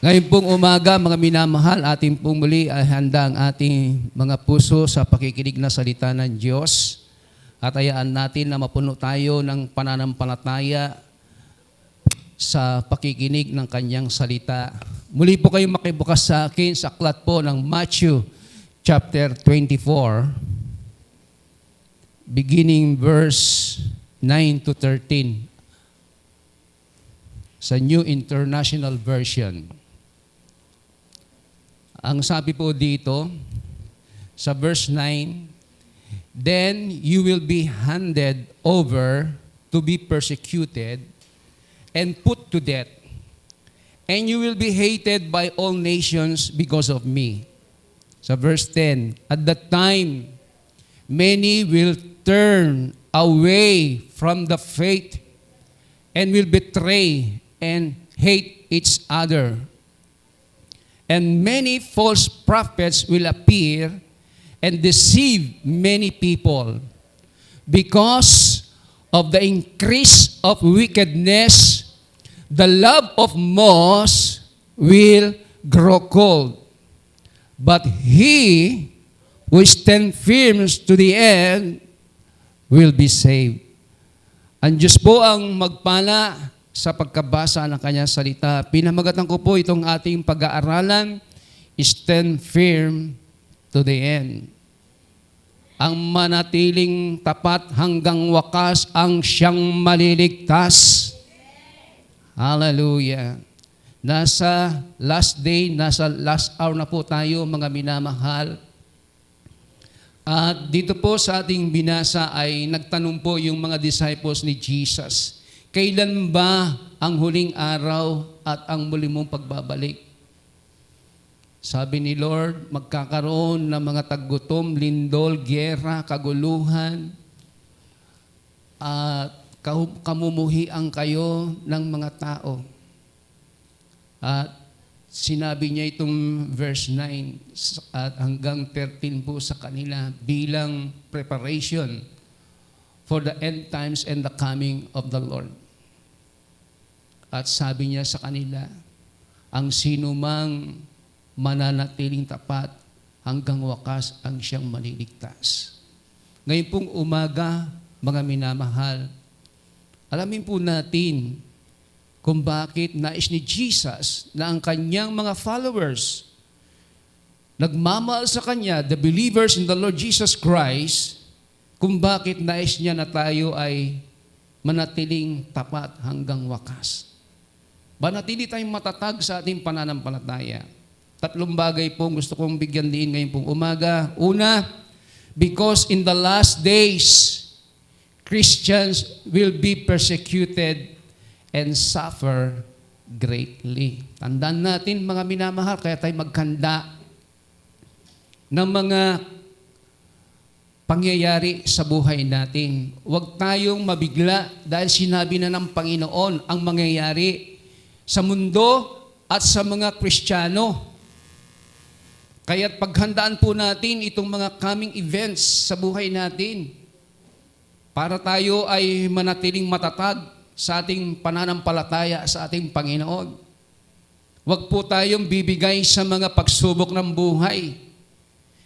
Ngayon pong umaga, mga minamahal, ating pong muli ay handa ang ating mga puso sa pakikinig na salita ng Diyos. At hayaan natin na mapuno tayo ng pananampalataya sa pakikinig ng kanyang salita. Muli po kayong makibukas sa akin sa aklat po ng Matthew chapter 24, beginning verse 9 to 13 sa New International Version. Ang sabi po dito, sa verse 9, "Then you will be handed over to be persecuted and put to death, and you will be hated by all nations because of me." Sa verse 10, "At that time, many will turn away from the faith and will betray and hate each other. And many false prophets will appear and deceive many people. Because of the increase of wickedness, the love of most will grow cold. But he who stands firm to the end will be saved." Ang Diyos po ang magpala sa pagkabasa ng kanyang salita. Pinamagatan ko po itong ating pag-aaralan, stand firm to the end. Ang manatiling tapat hanggang wakas ang siyang maliligtas. Hallelujah. Nasa last day, nasa last hour na po tayo, mga minamahal. At dito po sa ating binasa ay nagtanong po yung mga disciples ni Jesus, "Kailan ba ang huling araw at ang muli mong pagbabalik?" Sabi ni Lord, magkakaroon ng mga taggutom, lindol, giyera, kaguluhan, at kamumuhian kayo ng mga tao. At sinabi niya itong verse 9 at hanggang 13 po sa kanila bilang preparation for the end times and the coming of the Lord. At sabi niya sa kanila, ang sinumang mananatiling tapat hanggang wakas ang siyang maliligtas. Ngayon pong umaga, mga minamahal, alamin po natin kung bakit nais ni Jesus na ang kanyang mga followers, nagmamahal sa kanya, the believers in the Lord Jesus Christ, kung bakit nais niya na tayo ay manatiling tapat hanggang wakas. Manatili tayong matatag sa ating pananampalataya. 3 bagay po gusto kong bigyan din ngayon pong umaga. Una, because in the last days, Christians will be persecuted and suffer greatly. Tandaan natin, mga minamahal, kaya tayo magkanda ng mga pangyayari sa buhay natin. Huwag tayong mabigla dahil sinabi na ng Panginoon ang mangyayari sa mundo at sa mga Kristiyano. Kaya't paghandaan po natin itong mga coming events sa buhay natin para tayo ay manatiling matatag sa ating pananampalataya sa ating Panginoon. Huwag po tayong bibigay sa mga pagsubok ng buhay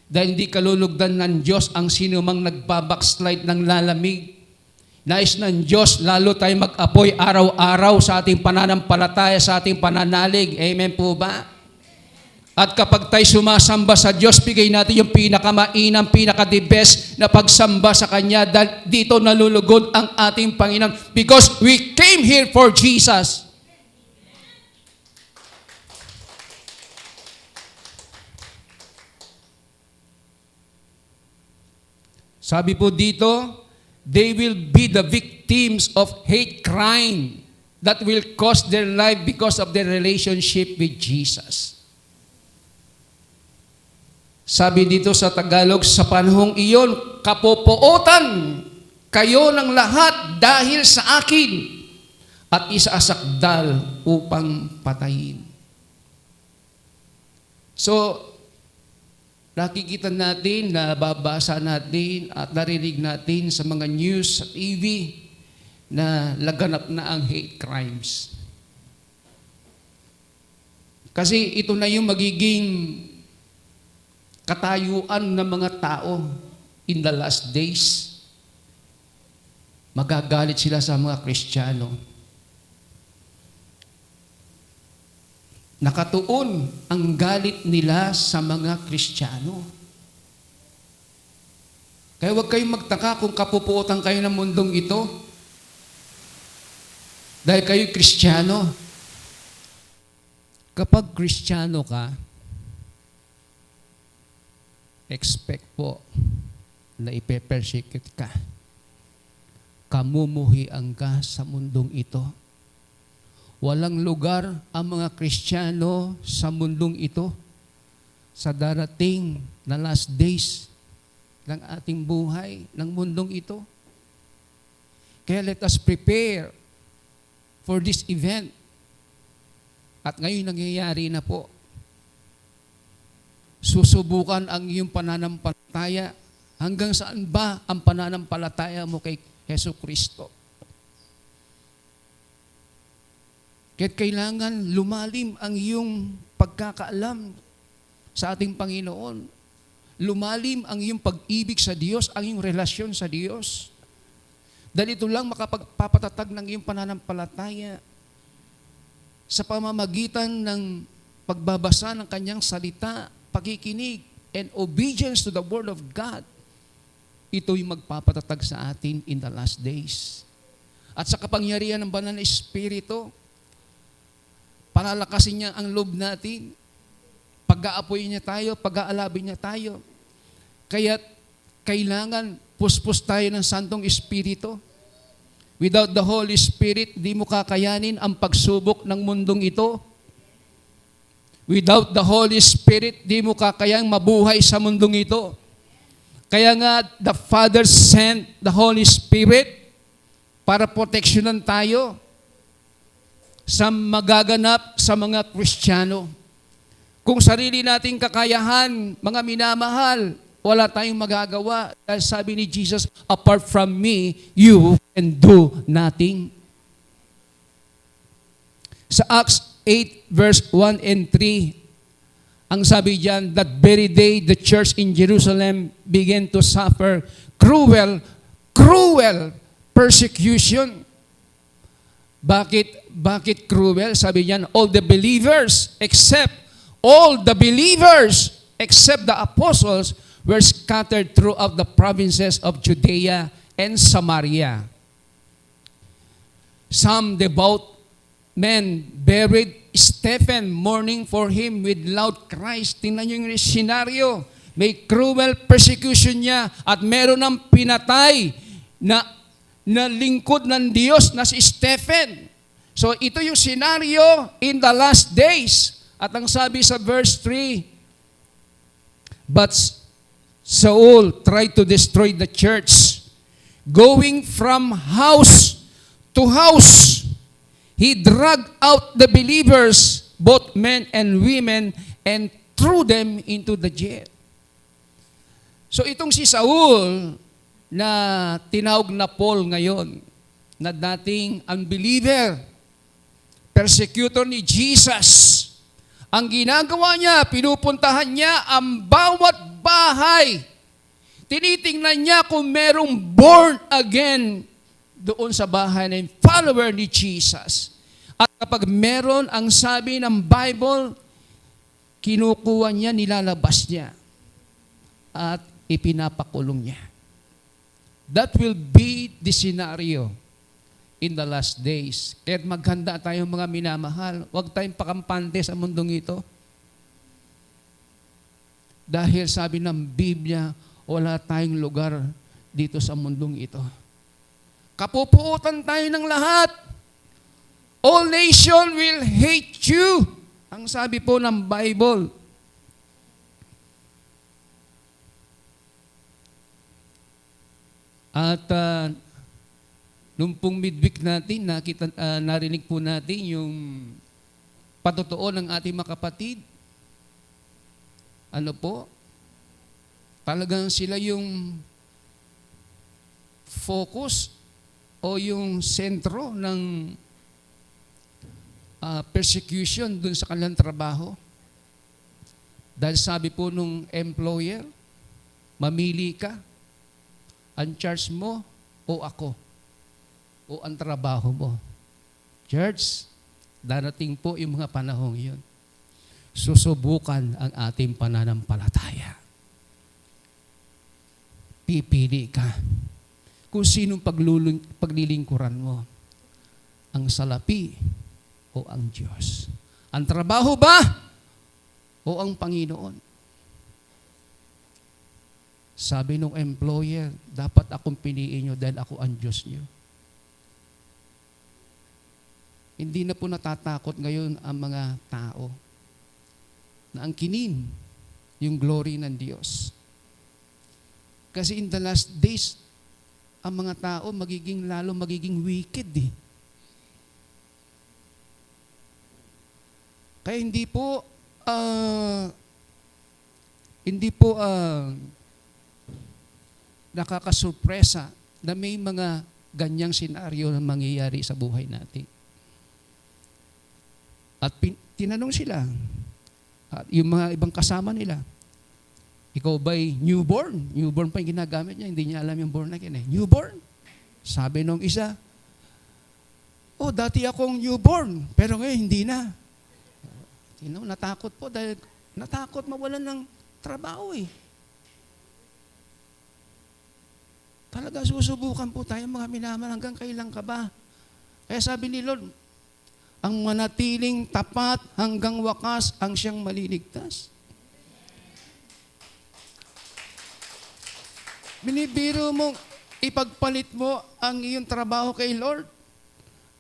dahil hindi kalulugdan ng Diyos ang sinumang nagbabackslide ng lalamig. Nais ng Diyos, lalo tayo mag-apoy araw-araw sa ating pananampalataya, sa ating pananalig. Amen po ba? At kapag tayo sumasamba sa Diyos, bigay natin yung pinakamainam, pinaka-the best na pagsamba sa Kanya. Dahil dito nalulugod ang ating Panginoon. Because we came here for Jesus. Sabi po dito, they will be the victims of hate crime that will cost their life because of their relationship with Jesus. Sabi dito sa Tagalog, sa panahong iyon, kapopootan kayo ng lahat dahil sa akin at isaasakdal upang patayin. So, nakikita natin, nababasa natin at narinig natin sa mga news sa TV na laganap na ang hate crimes. Kasi ito na yung magiging katayuan ng mga tao in the last days. Magagalit sila sa mga Kristiyano. Nakatuon ang galit nila sa mga Kristiyano. Kaya huwag kayong magtaka kung kapupuotan kayo ng mundong ito. Dahil kayo'y Kristiyano. Kapag Kristiyano ka, expect po na ipe-persecute ka. Kamumuhian ka sa mundong ito. Walang lugar ang mga Kristiyano sa mundong ito sa darating na last days ng ating buhay, ng mundong ito. Kaya let us prepare for this event. At ngayon nangyayari na po. Susubukan ang iyong pananampalataya. Hanggang saan ba ang pananampalataya mo kay Hesus Kristo? Kaya't kailangan lumalim ang iyong pagkakaalam sa ating Panginoon. Lumalim ang iyong pag-ibig sa Diyos, ang iyong relasyon sa Diyos. Dahil ito lang makapagpapatatag ng iyong pananampalataya sa pamamagitan ng pagbabasa ng kanyang salita, pakikinig, and obedience to the Word of God. Ito'y magpapatatag sa atin in the last days. At sa kapangyarihan ng Banal na Espiritu, palalakasin niya ang loob natin, pag-aapoy niya tayo, pag-aalabin niya tayo. Kaya kailangan puspos tayo ng Santong Espiritu. Without the Holy Spirit, di mo kakayanin ang pagsubok ng mundong ito. Without the Holy Spirit, di mo kakayang mabuhay sa mundong ito. Kaya nga, the Father sent the Holy Spirit para proteksyonan tayo sa magaganap sa mga Kristiyano. Kung sarili nating kakayahan, mga minamahal, wala tayong magagawa. Dahil sabi ni Jesus, apart from me, you can do nothing. Sa Acts 8 verse 1 and 3, ang sabi diyan, that very day the church in Jerusalem began to suffer cruel persecution. Bakit cruel? Sabi diyan, all the believers except the apostles were scattered throughout the provinces of Judea and Samaria. Some devout men buried Stephen, mourning for him with loud cries. Tingnan niyo yung senaryo. May cruel persecution niya at meron ng pinatay na lingkod ng Diyos na si Stephen. So ito yung senaryo in the last days. At ang sabi sa verse 3, but Saul tried to destroy the church, going from house to house. He dragged out the believers, both men and women, and threw them into the jail. So itong si Saul na tinawag na Paul ngayon, na dating unbeliever, persecutor ni Jesus, ang ginagawa niya, pinupuntahan niya ang bawat bahay. Tinitingnan niya kung merong born again doon sa bahay ng follower ni Jesus. At kapag meron ang sabi ng Bible, kinukuha niya, nilalabas niya, at ipinapakulong niya. That will be the scenario in the last days. Kaya maghanda tayong mga minamahal. Huwag tayong pakampante sa mundong ito. Dahil sabi ng Biblia, wala tayong lugar dito sa mundong ito. Kapupuutan tayo ng lahat. All nation will hate you. Ang sabi po ng Bible. At nung pong midweek natin, narinig po natin yung patotoo ng ating mga kapatid. Ano po? Talagang sila yung focus o yung sentro ng persecution dun sa kanilang trabaho. Dahil sabi po nung employer, mamili ka, ang charge mo o ako, o ang trabaho mo. Church, darating po yung mga panahong yun. Susubukan ang ating pananampalataya. Pipili ka kung sinong paglilingkuran mo. Ang salapi o ang Diyos. Ang trabaho ba o ang Panginoon? Sabi nung employer, dapat akong piliin nyo dahil ako ang Diyos nyo. Hindi na po natatakot ngayon ang mga tao na angkinin yung glory ng Diyos. Kasi in the last days, ang mga tao magiging wicked eh. Kaya hindi po nakakasurpresa na may mga ganyang senaryo na mangyayari sa buhay natin. At tinanong sila, at yung mga ibang kasama nila, ikaw ba'y newborn? Newborn pa yung ginagamit niya, hindi niya alam yung born again eh. Newborn? Sabi nung isa, dati akong newborn, pero ngayon hindi na. Natakot po dahil natakot mawalan ng trabaho eh. Talaga susubukan po tayo mga minamahal, hanggang kailan ka ba? Kaya sabi ni Lord, ang manatiling tapat hanggang wakas ang siyang maliligtas. Binibiro mo, ipagpalit mo ang iyong trabaho kay Lord.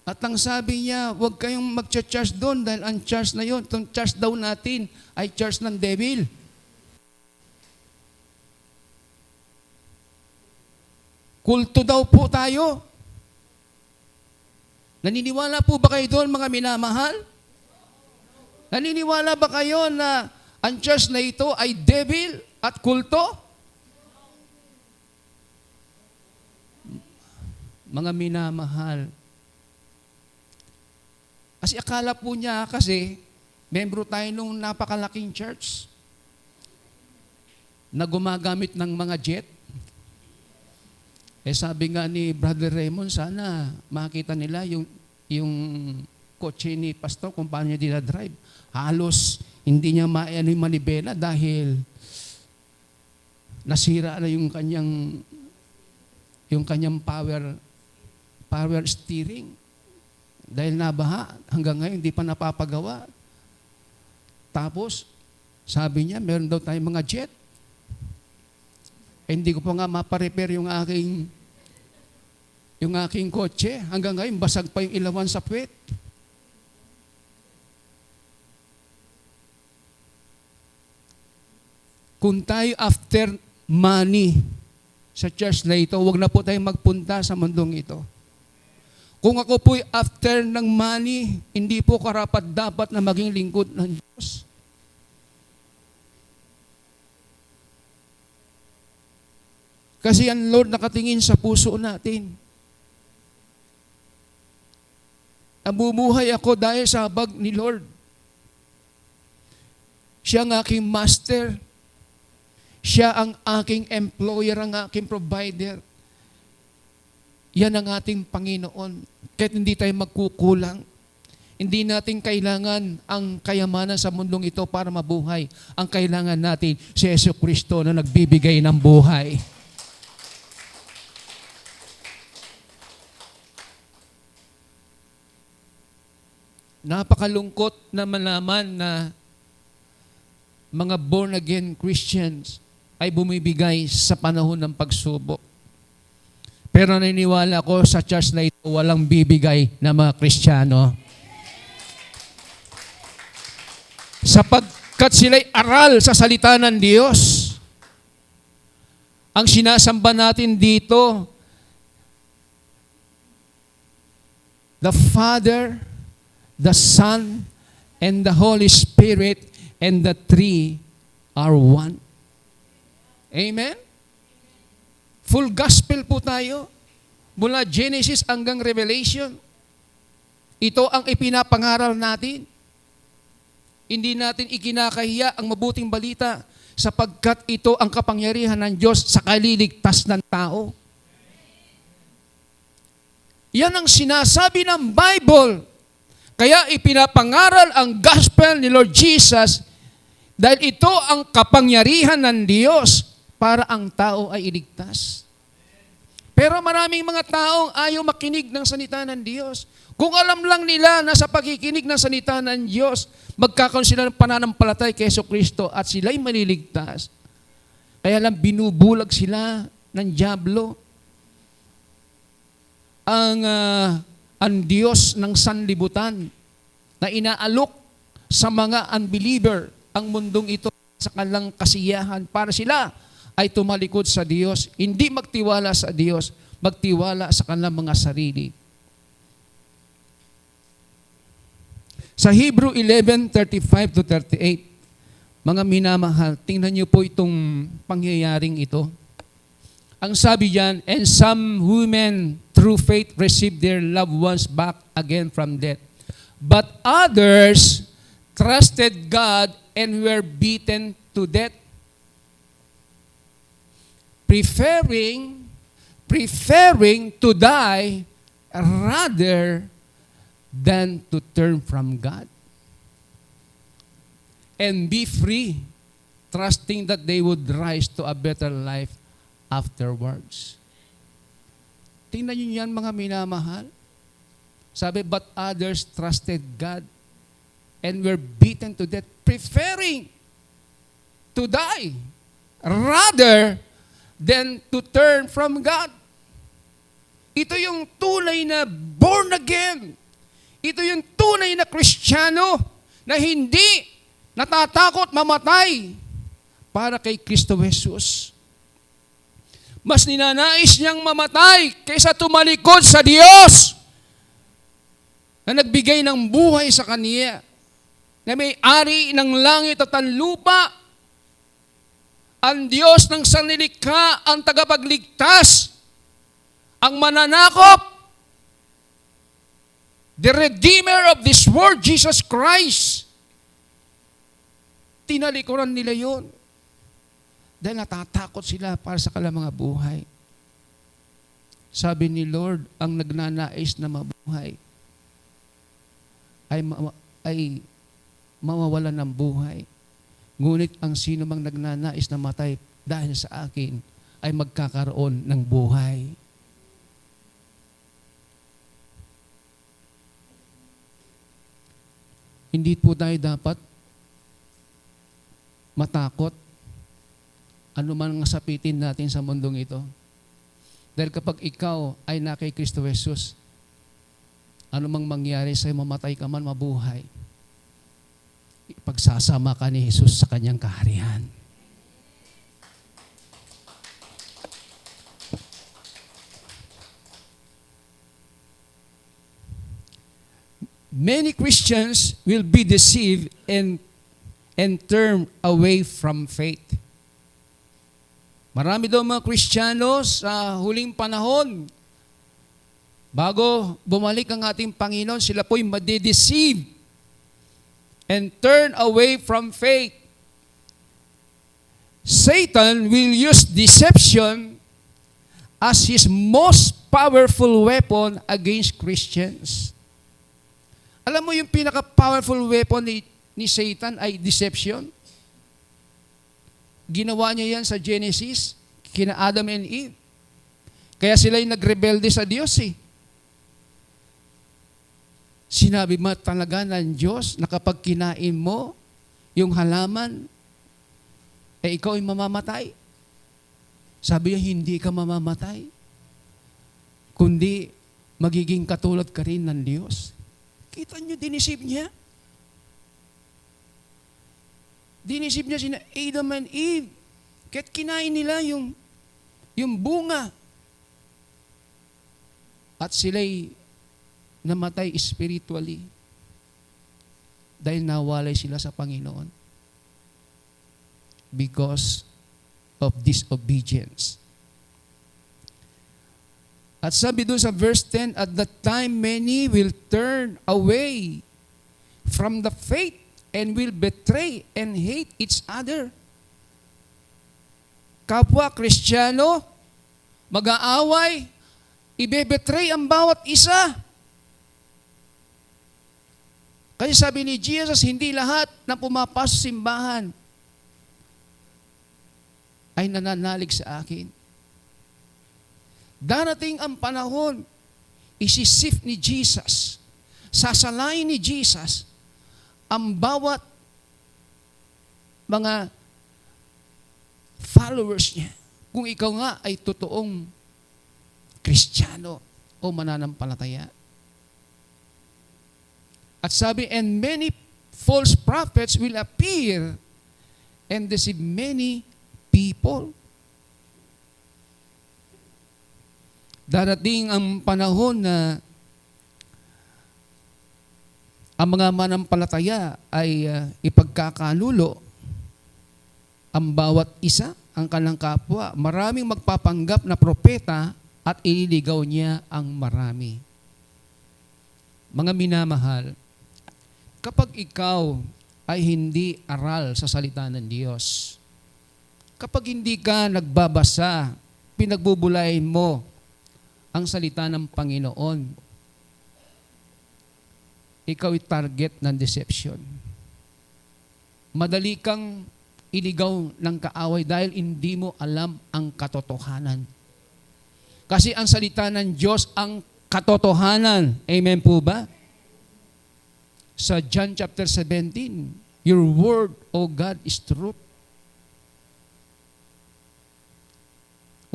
At ang sabi niya, huwag kayong mag-charge doon dahil ang charge na yun, itong charge daw natin ay charge ng devil. Kulto daw po tayo. Naniniwala po ba kayo doon, mga minamahal? Naniniwala ba kayo na ang church na ito ay devil at kulto? Mga minamahal. Kasi akala po niya kasi, membro tayo nung napakalaking church na gumagamit ng mga jet. Sabi nga ni Brother Raymond, sana makita nila yung kotse ni Pastor kung paano niya dinadrive. Halos hindi niya yung manibela dahil nasira na yung kanyang power steering. Dahil nabaha, hanggang ngayon hindi pa napapagawa. Tapos, sabi niya, meron daw tayong mga jet. Hindi ko pa nga maparepair yung aking kotse. Hanggang ngayon, basag pa yung ilawan sa puwet. Kung tayo after money sa church na ito, huwag na po tayong magpunta sa mundong ito. Kung ako po'y after ng money, hindi po karapat-dapat na maging lingkod ng Diyos. Kasi ang Lord nakatingin sa puso natin. Namumuhay ako dahil sa habag ni Lord. Siya ang aking master. Siya ang aking employer, ang aking provider. Yan ang ating Panginoon. Kahit hindi tayo magkukulang, hindi natin kailangan ang kayamanan sa mundong ito para mabuhay. Ang kailangan natin si Jesucristo na nagbibigay ng buhay. Napakalungkot na malaman na mga born-again Christians ay bumibigay sa panahon ng pagsubok. Pero naniniwala ko sa church na ito, walang bibigay na mga Kristiyano. Sapagkat sila'y aral sa salita ng Diyos. Ang sinasamba natin dito, the Father, the Son, and the Holy Spirit, and the three are one. Amen? Full gospel po tayo. Mula Genesis hanggang Revelation. Ito ang ipinapangaral natin. Hindi natin ikinakahiya ang mabuting balita sapagkat ito ang kapangyarihan ng Diyos sa kaliligtas ng tao. Yan ang sinasabi ng Bible. Kaya ipinapangaral ang gospel ni Lord Jesus dahil ito ang kapangyarihan ng Diyos para ang tao ay iligtas. Pero maraming mga taong ayaw makinig ng salita ng Diyos. Kung alam lang nila na sa pagkikinig ng salita ng Diyos, magkakaroon sila ng pananampalatay kay Jesucristo at sila'y maliligtas. Kaya lang binubulag sila ng dyablo. Ang Diyos ng sanlibutan na inaalok sa mga unbeliever ang mundong ito sa kanilang kasiyahan para sila ay tumalikod sa Diyos, hindi magtiwala sa Diyos, magtiwala sa kanilang mga sarili. Sa Hebrew 11:35 to 38, mga minamahal, tingnan niyo po itong pangyayaring ito. Ang sabi diyan, and some women through faith received their loved ones back again from death. But others trusted God and were beaten to death. Preferring to die rather than to turn from God and be free, trusting that they would rise to a better life afterwards. Tingnan niyo yan, mga minamahal. Sabi, but others trusted God and were beaten to death, preferring to die rather than to turn from God. Ito yung tunay na born again. Ito yung tunay na Kristiyano na hindi natatakot mamatay para kay Kristo Jesus. Mas ninanais niyang mamatay kaysa tumalikod sa Diyos na nagbigay ng buhay sa Kaniya, na may-ari ng langit at ang lupa, ang Diyos ng sanlilikha, ang tagapagligtas, ang mananakop, the Redeemer of this world, Jesus Christ. Tinalikuran nila yon dahil natatakot sila para sa kanilang mga buhay. Sabi ni Lord, ang nagnanais na mabuhay ay mawawalan ng buhay. Ngunit ang sino mang nagnanais na matay dahil sa akin ay magkakaroon ng buhay. Hindi po tayo dapat matakot ano man ang sapitin natin sa mundong ito. Dahil kapag ikaw ay na kay Kristo Jesus, ano mang mangyari sa'yo, mamatay ka man, mabuhay, pagsasama ka ni Jesus sa kanyang kaharian. Many Christians will be deceived and turn away from faith. Marami daw mga Kristiyano sa huling panahon, bago bumalik ang ating Panginoon, sila po'y madideceive and turn away from faith. Satan will use deception as his most powerful weapon against Christians. Alam mo yung pinaka-powerful weapon ni Satan ay deception? Ginawa niya yan sa Genesis, kina Adam and Eve. Kaya sila'y nagrebelde sa Diyos eh. Sinabi mo talaga ng Diyos na kapag kinain mo yung halaman, ikaw ay mamamatay. Sabi niya, hindi ka mamamatay, kundi magiging katulad ka rin ng Diyos. Kita niyo, dinisip niya. Dinisip niya sina Adam and Eve. Kaya't kinain nila yung bunga. At sila'y namatay spiritually dahil nawalay sila sa Panginoon because of disobedience. At sabi doon sa verse 10, at that time many will turn away from the faith and will betray and hate each other. Kapwa Kristiyano, mag-aaway, ibebetray ang bawat isa. Kasi sabi ni Jesus, hindi lahat na pumapasok sa simbahan ay nananalig sa akin. Darating ang panahon, isisif ni Jesus, sasalain ni Jesus, ang bawat mga followers niya. Kung ikaw nga ay totoong Kristiyano o mananampalataya. At sabi, and many false prophets will appear and deceive many people. Darating ang panahon na ang mga manampalataya ay ipagkakanulo ang bawat isa, ang kanilang kapwa. Maraming magpapanggap na propeta at ililigaw niya ang marami. Mga minamahal, kapag ikaw ay hindi aral sa salita ng Diyos, kapag hindi ka nagbabasa, pinagbubulayin mo ang salita ng Panginoon, ikaw ay target ng deception. Madali kang iligaw ng kaaway dahil hindi mo alam ang katotohanan. Kasi ang salita ng Diyos ang katotohanan. Amen po ba? Sa John chapter 17, your word, O God, is truth.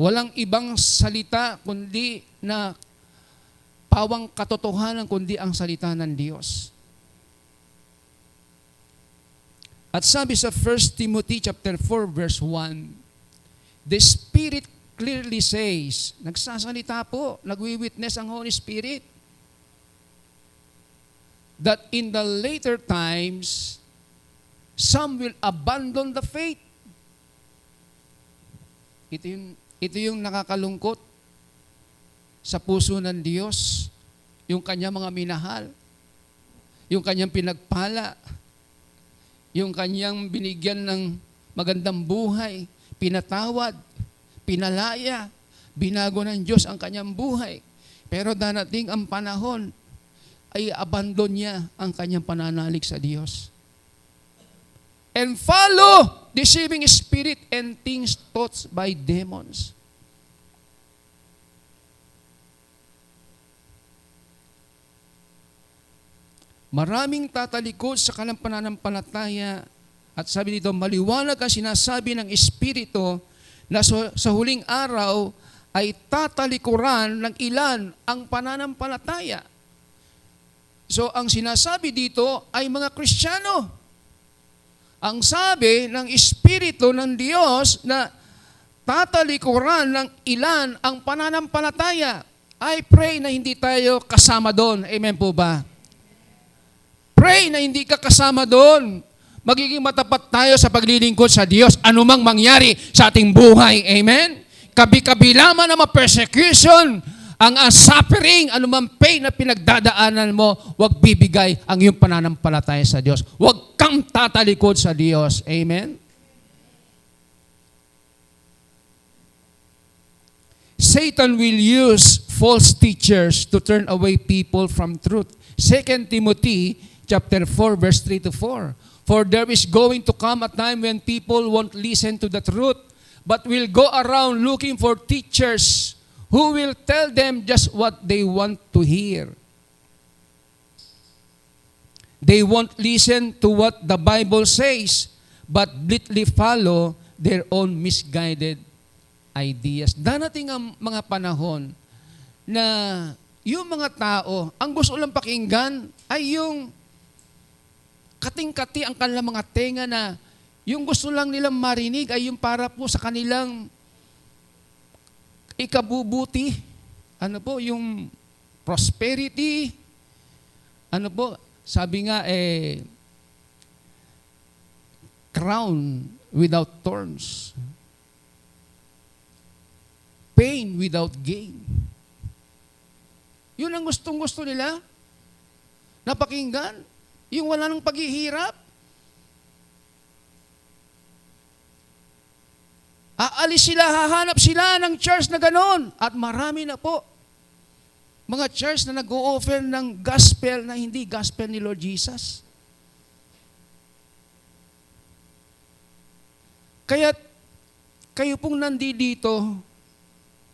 Walang ibang salita kundi na pawang katotohanan kundi ang salita ng Diyos. At sabi sa 1 Timothy chapter 4 verse 1, the Spirit clearly says, nagsasalita po, nagwi-witness ang Holy Spirit, that in the later times, some will abandon the faith. Ito yung nakakalungkot sa puso ng Diyos, yung kanyang mga minahal, yung kanyang pinagpala, yung kanyang binigyan ng magandang buhay, pinatawad, pinalaya, binago ng Diyos ang kanyang buhay. Pero darating ang panahon, ay abandon niya ang kanyang pananalig sa Diyos. And follow deceiving spirit and things taught by demons. Maraming tatalikod sa kanilang pananampalataya at sabi dito, maliwanag ang sinasabi ng Espiritu na sa huling araw ay tatalikuran ng ilan ang pananampalataya. So ang sinasabi dito ay mga Kristiyano. Ang sabi ng Espiritu ng Diyos na tatalikuran ng ilan ang pananampalataya. I pray na hindi tayo kasama doon. Amen po ba? Pray na hindi ka kasama doon. Magiging matapat tayo sa paglilingkod sa Diyos anumang mangyari sa ating buhay. Amen? Kabi-kabila man ang persecution, ang suffering, anumang pain na pinagdadaanan mo, huwag bibigay ang iyong pananampalataya sa Diyos. Huwag kang tatalikod sa Diyos. Amen? Satan will use false teachers to turn away people from truth. 2 Timothy chapter 4, verse 3 to 4. For there is going to come a time when people won't listen to the truth, but will go around looking for teachers who will tell them just what they want to hear. They won't listen to what the Bible says, but blindly follow their own misguided ideas. Darating ang mga panahon na yung mga tao, ang gusto lang pakinggan ay yung kating-kati ang kanilang mga tenga na yung gusto lang nilang marinig ay yung para po sa kanilang ikabubuti. Ano po, yung prosperity. Ano po, sabi nga crown without thorns. Pain without gain. Yun ang gustong-gusto nila. Napakinggan. Yung wala ng paghihirap. Aalis sila, hahanap sila ng church na ganon. At marami na po. Mga church na nag-o-offer ng gospel na hindi gospel ni Lord Jesus. Kaya kayo pong nandito,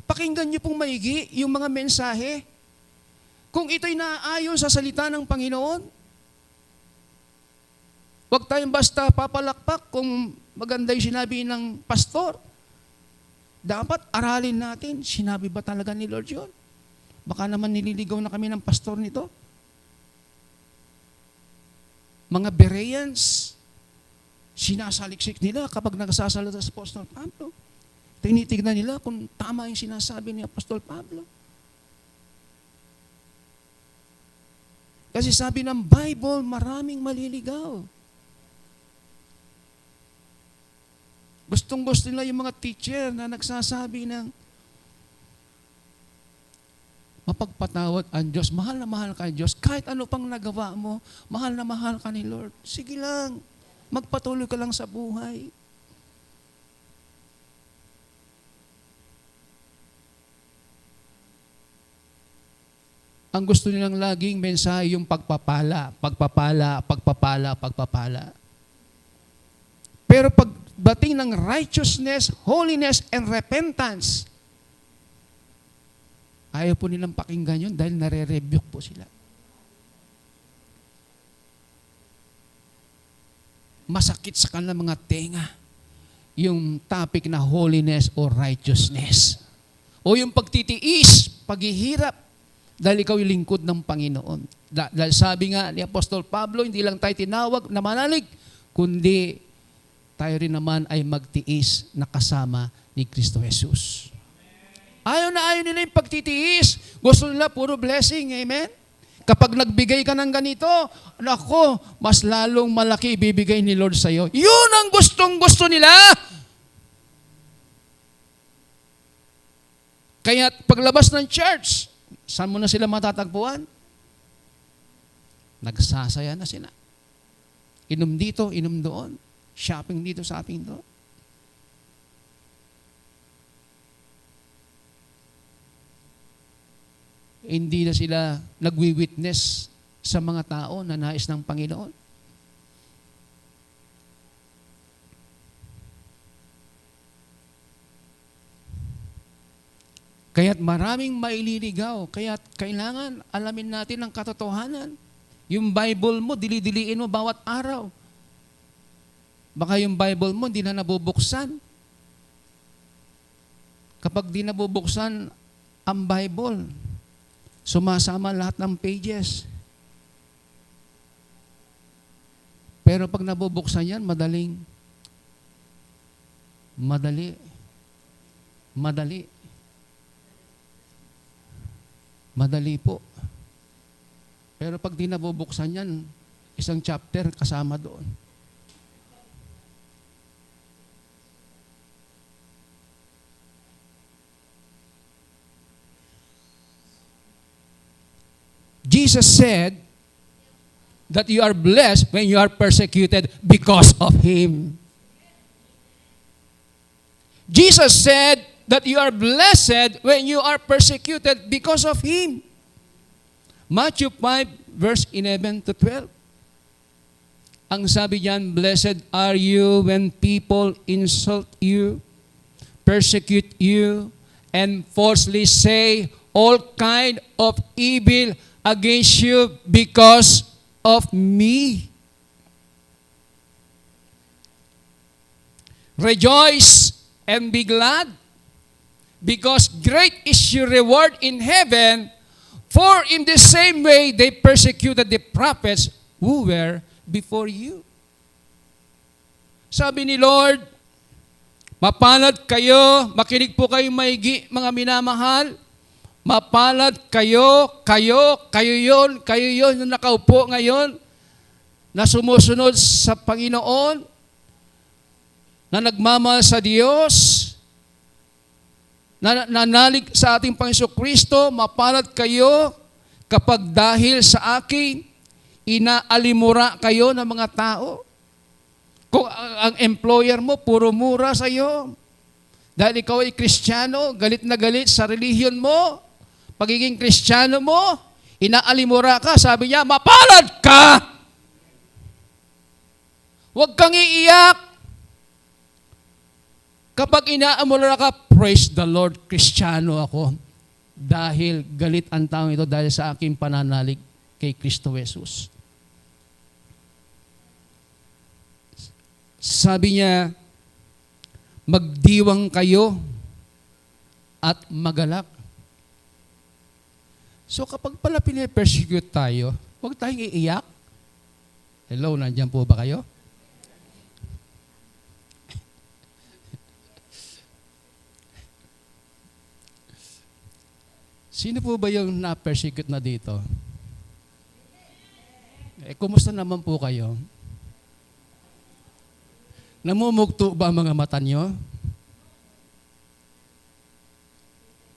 pakinggan niyo pong maigi yung mga mensahe. Kung ito'y naaayon sa salita ng Panginoon, huwag tayong basta papalakpak kung maganda yung sinabi ng pastor. Dapat aralin natin, sinabi ba talaga ni Lord yun? Baka naman nililigaw na kami ng pastor nito. Mga Bereans, sinasaliksik nila kapag nagsasalita sa Apostol Pablo. Tinitignan nila kung tama yung sinasabi ni Apostol Pablo. Kasi sabi ng Bible, maraming maliligaw. Gustong-gusto nila yung mga teacher na nagsasabi ng mapagpatawad ang Diyos. Mahal na mahal ka Diyos. Kahit ano pang nagawa mo, mahal na mahal ka ni Lord. Sige lang. Magpatuloy ka lang sa buhay. Ang gusto nilang laging mensahe yung pagpapala, pagpapala, pagpapala, pagpapala. Pero pagdating ng righteousness, holiness, and repentance, ayaw po nilang pakinggan yun dahil nare-rebuke po sila. Masakit sa kanilang mga tenga yung topic na holiness or righteousness. O yung pagtitiis, paghihirap, dahil ikaw yung lingkod ng Panginoon. Dahil sabi nga ni Apostol Pablo, hindi lang tayo tinawag na manalig, kundi tayo rin naman ay magtiis na kasama ni Kristo Jesus. Ayaw na ayaw nila yung pagtitiis. Gusto nila puro blessing. Amen? Kapag nagbigay ka ng ganito, nako, mas lalong malaki ibibigay ni Lord sa iyo. Yun ang gustong-gusto nila. Kaya paglabas ng church, saan mo na sila matatagpuan? Nagsasaya na sila. Inom dito, inom doon. Shopping dito, shopping doon. Hindi na sila nagwi-witness sa mga tao na nais ng Panginoon. Kaya't maraming maililigaw. Kaya't kailangan alamin natin ang katotohanan. Yung Bible mo, dili-diliin mo bawat araw. Baka yung Bible mo hindi na nabubuksan. Kapag di nabubuksan ang Bible, sumasama lahat ng pages. Pero pag nabubuksan yan, madali. Madali po. Pero pag di nabubuksan yan, isang chapter kasama doon. Jesus said that you are blessed when you are persecuted because of Him. Jesus said that you are blessed when you are persecuted because of Him. Matthew 5, verse 11 to 12. Ang sabi diyan, blessed are you when people insult you, persecute you, and falsely say all kind of evil against you because of me. Rejoice and be glad, because great is your reward in heaven, for in the same way they persecuted the prophets who were before you. Sabi ni Lord, mapalad kayo, makinig po kayo maigi, mga minamahal, mapalad kayo yon na nakaupo ngayon, na sumusunod sa Panginoon, na nagmamahal sa Diyos, na nanalig sa ating Panginoon Kristo, mapalad kayo Kapag dahil sa akin, inaalimura kayo ng mga tao. Kung ang employer mo, puro mura sa iyo. Dahil ikaw ay Kristiyano, galit na galit sa relihiyon mo, pagiging Kristiyano mo, inaalimura ka, sabi niya, mapalad ka! Huwag kang iiyak. Kapag inaamura ka, praise the Lord, Kristiyano ako. Dahil galit ang taong ito dahil sa aking pananalig kay Kristo Jesus. Sabi niya, magdiwang kayo at magalak. So kapag pala pinipersecute tayo, huwag tayong iiyak. Hello, nandiyan po ba kayo? Sino po ba yung na-persecute na dito? Kumusta naman po kayo? Namumugto ba ang mga mata nyo?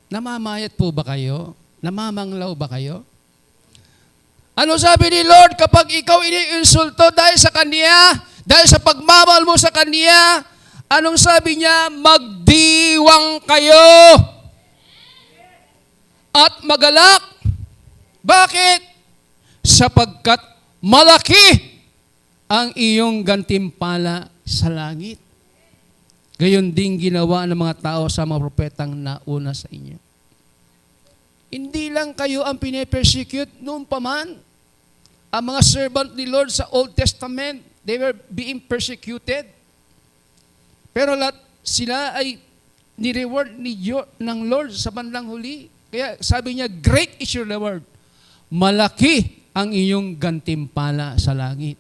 Namamayat po ba kayo? Namamanglaw ba kayo? Ano sabi ni Lord kapag ikaw iniinsulto dahil sa Kanya, dahil sa pagmamahal mo sa Kanya, anong sabi niya? Magdiwang kayo at magalak. Bakit? Sapagkat malaki ang iyong gantimpala sa langit. Gayon din ginawa ng mga tao sa mga propetang nauna sa inyo. Hindi lang kayo ang pinipersecute noon pa man. Ang mga servant ni Lord sa Old Testament, they were being persecuted. Pero sila ay ni-reward ng Lord sa bandang huli. Kaya sabi niya, great is your reward. Malaki ang iyong gantimpala sa langit.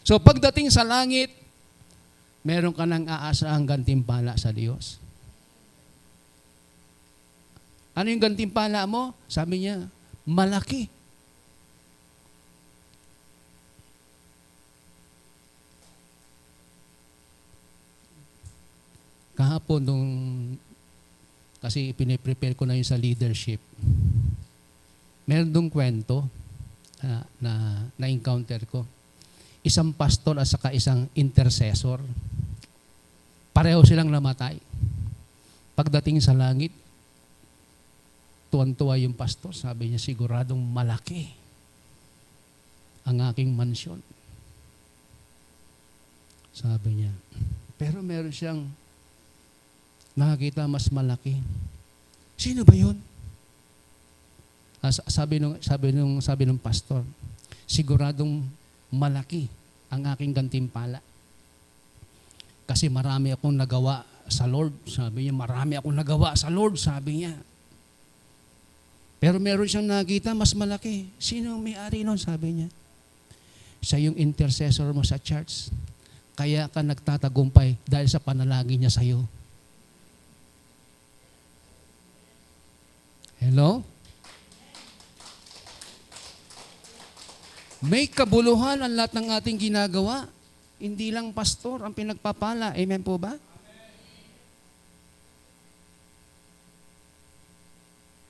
So pagdating sa langit, meron ka nang aasahang gantimpala sa Diyos. Ano yung gantimpala mo? Sabi niya, malaki. Kahapon, kasi piniprepare ko na yun sa leadership, meron dong kwento na encounter ko. Isang pastor at saka isang intercessor. Pareho silang namatay. Pagdating sa langit, tuwan-tuwa yung pastor. Sabi niya, siguradong malaki ang aking mansyon. Sabi niya. Pero meron siyang nakakita mas malaki. Sino ba yun? Sabi nung pastor, siguradong malaki ang aking gantimpala. Kasi marami akong nagawa sa Lord. Sabi niya, marami akong nagawa sa Lord, sabi niya. Pero meron siyang nakita mas malaki. Sino ang may-ari nun? Sabi niya. Siya yung intercessor mo sa church. Kaya ka nagtatagumpay dahil sa panalangin niya sa iyo. Hello? May kabuluhan ang lahat ng ating ginagawa. Hindi lang pastor ang pinagpapala. Amen po ba?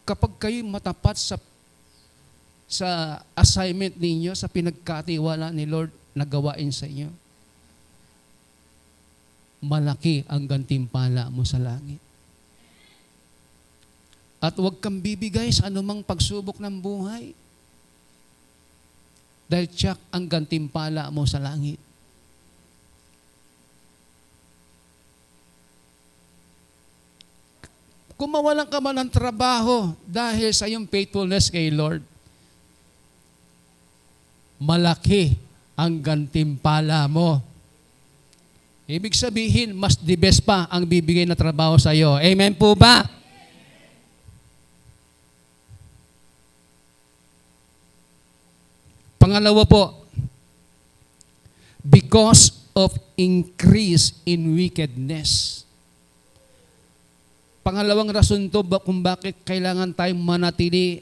Kapag kayo matapat sa assignment ninyo, sa pinagkatiwala ni Lord na gawain sa inyo, malaki ang gantimpala mo sa langit. At huwag kang bibigay sa anumang pagsubok ng buhay. Dahil tiyak ang gantimpala mo sa langit. Kung mawalan ka man ng trabaho dahil sa iyong faithfulness kay Lord, malaki ang gantimpala mo. Ibig sabihin, mas the best pa ang bibigay na trabaho sa iyo. Amen po ba? Pangalawa po, because of increase in wickedness. Pangalawang rason to kung bakit kailangan tayong manatili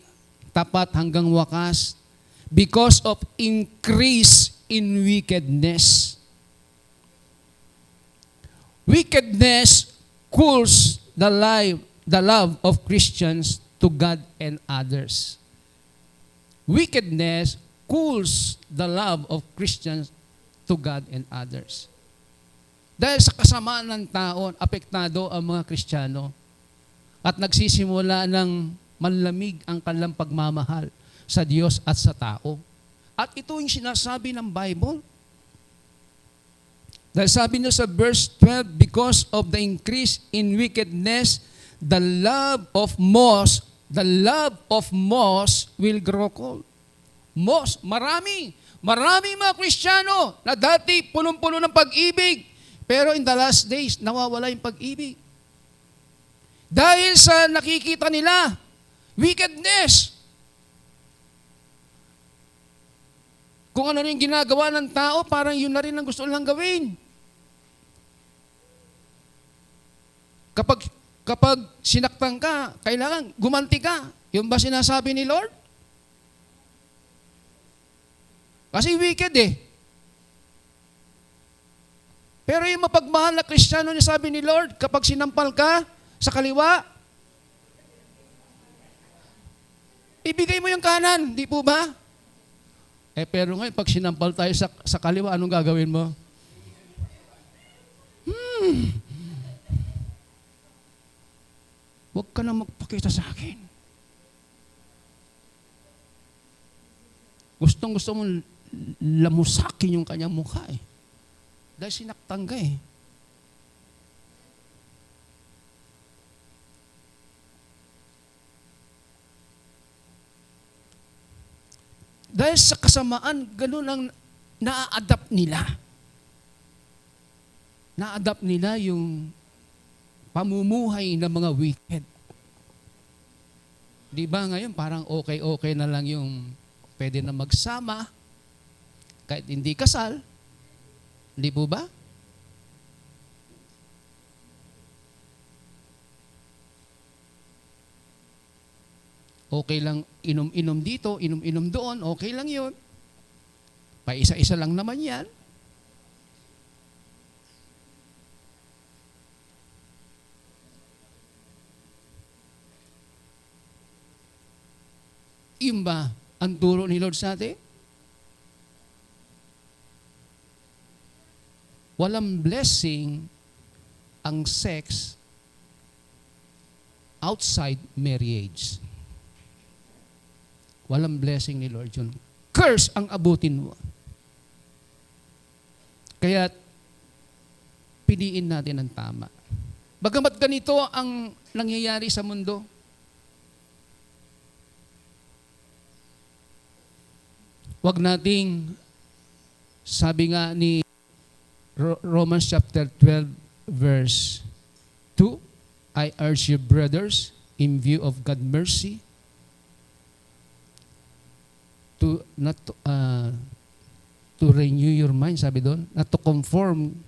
tapat hanggang wakas. Because of increase in wickedness. Wickedness cools the love of Christians to God and others. wickedness cools the love of Christians to God and others. Dahil sa kasamaan ng tao, apektado ang mga Kristiyano at nagsisimula ng manlamig ang kanilang pagmamahal sa Diyos at sa tao. At ito yung sinasabi ng Bible. Dahil sabi niya sa verse 12, because of the increase in wickedness, the love of most will grow cold. Most, maraming mga Kristiyano na dati punong-puno ng pag-ibig, pero in the last days, nawawala yung pag-ibig. Dahil sa nakikita nila, wickedness. Kung ano rin ginagawa ng tao, parang yun na rin ang gusto nilang gawin. Kapag sinaktan ka, kailangan gumanti ka. Yung ba sinasabi ni Lord? Kasi wicked eh. Pero yung mapagmahal na Kristiyano, niya sabi ni Lord, kapag sinampal ka sa kaliwa, ibigay mo yung kanan, di po ba? Pero ngayon, pag sinampal tayo sa kaliwa, anong gagawin mo? Huwag ka na magpakita sa akin. Gusto mo lamusakin yung kanyang mukha eh. Dahil sinaktan ka eh. Dahil sa kasamaan, ganun ang na-adapt nila. Na-adapt nila yung pamumuhay ng mga wicked. Di ba ngayon parang okay na lang yung pwede na magsama kahit hindi kasal. Di po ba? Okay lang inom-inom dito, inom-inom doon, okay lang yun. Paisa-isa lang naman yan. Yun ba ang turo ni Lord sa atin? Walang blessing ang sex outside marriage. Walang blessing ni Lord yun. Curse ang abutin mo. Kaya piliin natin ang tama. Bagamat ganito ang nangyayari sa mundo, wag nating, sabi nga ni Romans chapter 12 verse 2, I urge you brothers, in view of God's mercy, to renew your mind, sabi doon, not to conform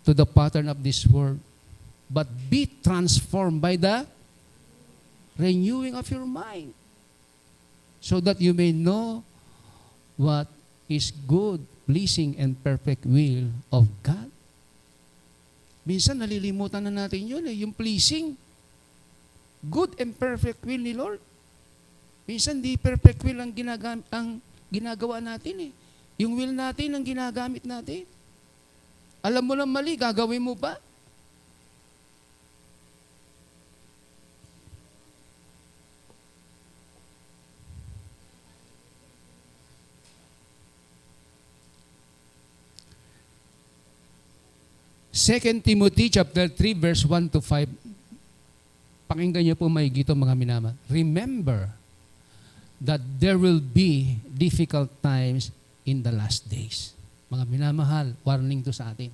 to the pattern of this world, but be transformed by the renewing of your mind, so that you may know what is good, pleasing, and perfect will of God. Minsan nalilimutan na natin yun yung pleasing, good and perfect will ni Lord. Minsan di perfect will ang ginagawa natin eh. Yung will natin ang ginagamit natin. Alam mo lang mali, gagawin mo pa. Second Timothy chapter 3 verse 1 to 5. Pakinggan niyo po maigito mga minama. Remember that there will be difficult times in the last days. Mga minamahal, warning to sa atin.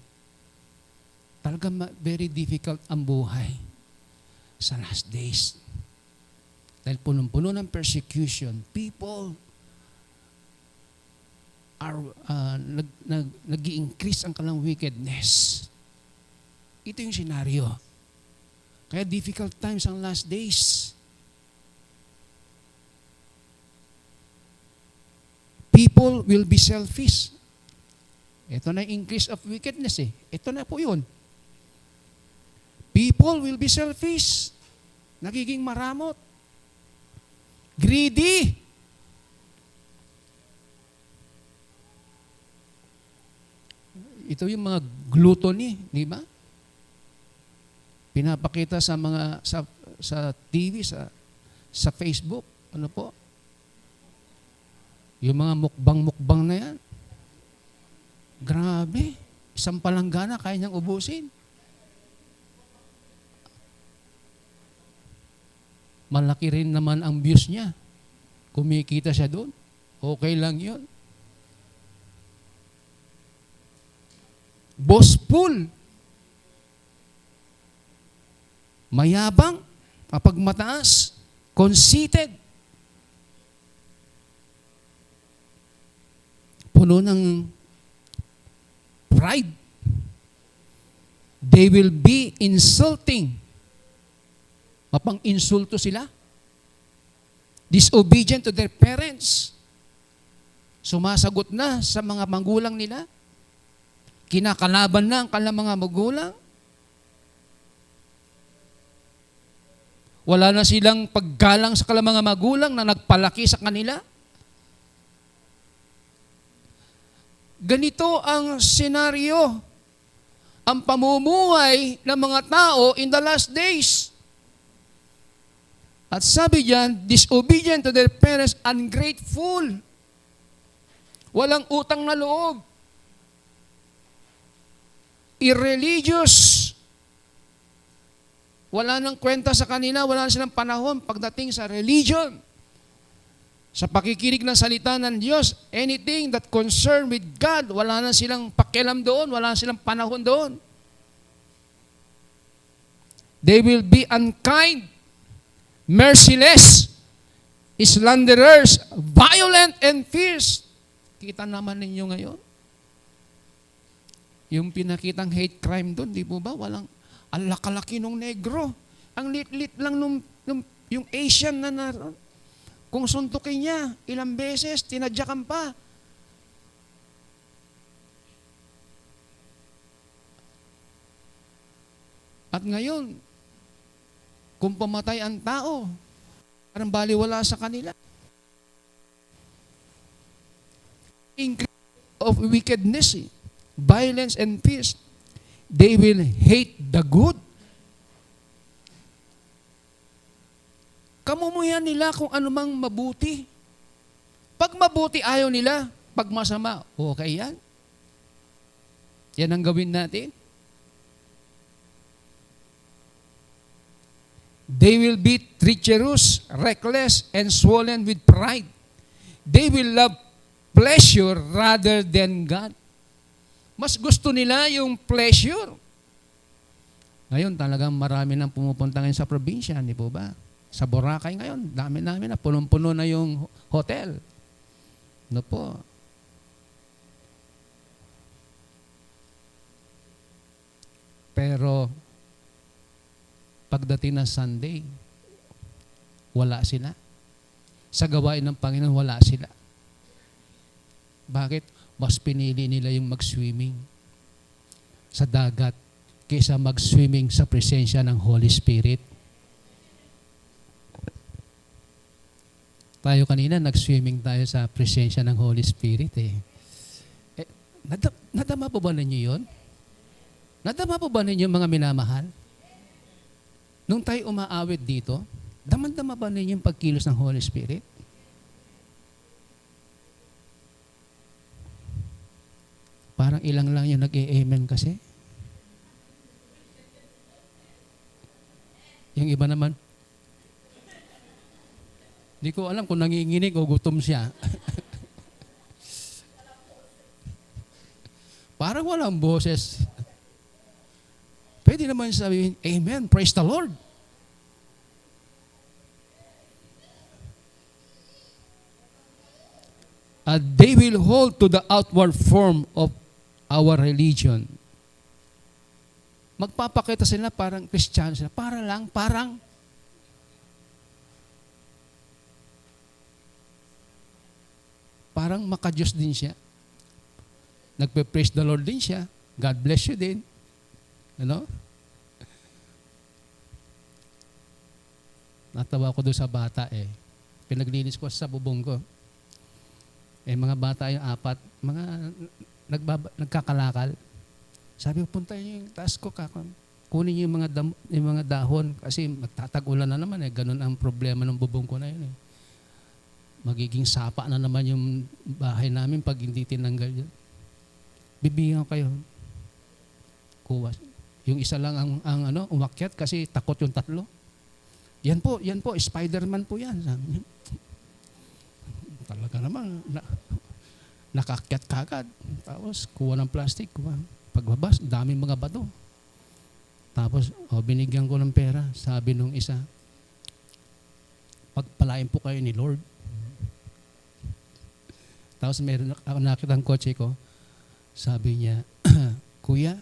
Talagang very difficult ang buhay sa last days. Dahil punong-puno ng persecution, people are nag-i-increase ang kanilang wickedness. Ito yung senaryo. Kaya difficult times ang last days. People will be selfish. Ito na yung increase of wickedness eh. Ito na po yun. People will be selfish. Nagiging maramot. Greedy. Ito yung mga gluttony, di ba? Pinapakita sa mga sa TV, sa Facebook, ano po? Yung mga mukbang-mukbang na yan. Grabe. Isang palanggana, kaya niyang ubusin. Malaki rin naman ang views niya. Kumikita siya doon. Okay lang yun. Boastful. Mayabang. Kapag mataas. Conceited. Puno ng pride. They will be insulting. Mapang-insulto sila. Disobedient to their parents. Sumasagot na sa mga magulang nila. Kinakalaban na ang kanilang mga magulang. Wala na silang paggalang sa kanilang mga magulang na nagpalaki sa kanila. Ganito ang senaryo, ang pamumuhay ng mga tao in the last days. At sabi diyan, disobedient to their parents, ungrateful. Walang utang na loob. Irreligious. Wala nang kwenta sa kanila, wala na silang panahon pagdating sa religion. Sa pakikinig ng salita ng Diyos, anything that concern with God, wala na silang pakialam doon, wala na silang panahon doon. They will be unkind, merciless, slanderers, violent and fierce. Kita naman ninyo ngayon. Yung pinakitang hate crime doon, di po ba? Walang, ang lakalaki nung negro. Ang lit-lit lang yung Asian na naroon. Kung suntukin niya, ilang beses, tinadyakan pa. At ngayon, kung pamatay ang tao, parang baliwala sa kanila. Increase of wickedness, violence and peace. They will hate the good. Kamumuyan nila kung anumang mabuti. Pag mabuti, ayaw nila. Pag masama, okay yan. Yan ang gawin natin. They will be treacherous, reckless, and swollen with pride. They will love pleasure rather than God. Mas gusto nila yung pleasure. Ngayon, talagang marami nang pumupunta ngayon sa probinsya, hindi po ba? Sa Boracay ngayon, dami-dami na, punong-puno na yung hotel. Ano po? Pero, pagdating ng Sunday, wala sila. Sa gawain ng Panginoon, wala sila. Bakit? Mas pinili nila yung mag-swimming sa dagat kaysa mag-swimming sa presensya ng Holy Spirit. Tayo kanina, nag-swimming tayo sa presensya ng Holy Spirit eh. Nadama po ba ninyo yun? Nadama po ba ninyo mga minamahal? Nung tayo umaawit dito, daman-dama ba ninyo yung pagkilos ng Holy Spirit? Parang ilang lang yung nag-e-amen kasi. Yung iba naman, di ko alam kung nanginginig o gutom siya. Parang walang boses. Pwede naman sabihin, Amen, praise the Lord. They will hold to the outward form of our religion. Magpapakita sila parang Kristiyano sila. Parang maka-Diyos din siya. Nagpe-praise the Lord din siya. God bless you din. Ano? Natawa ko doon sa bata eh. Pinaglinis ko sa bubong ko. Mga bata yung 4, mga nagkakalakal. Sabi ko, punta niyo yung taas ko, kunin niyo yung mga dahon kasi magtatag-ulan na naman ganun ang problema ng bubong ko na yun Magiging sapa na naman yung bahay namin pag hindi tinanggal yun. Bibigyan ko kayo. Kuha. Yung isa lang ang umakyat kasi takot yung tatlo. Yan po, Spider-Man po yan. Sabi niya. Talaga naman, nakakyat kagad. Tapos, kuha ng plastic. Pagbabas, daming mga bato. Tapos, binigyan ko ng pera. Sabi nung isa, pagpalain po kayo ni Lord. Tapos, meron nakita ang kotse ko. Sabi niya, Kuya,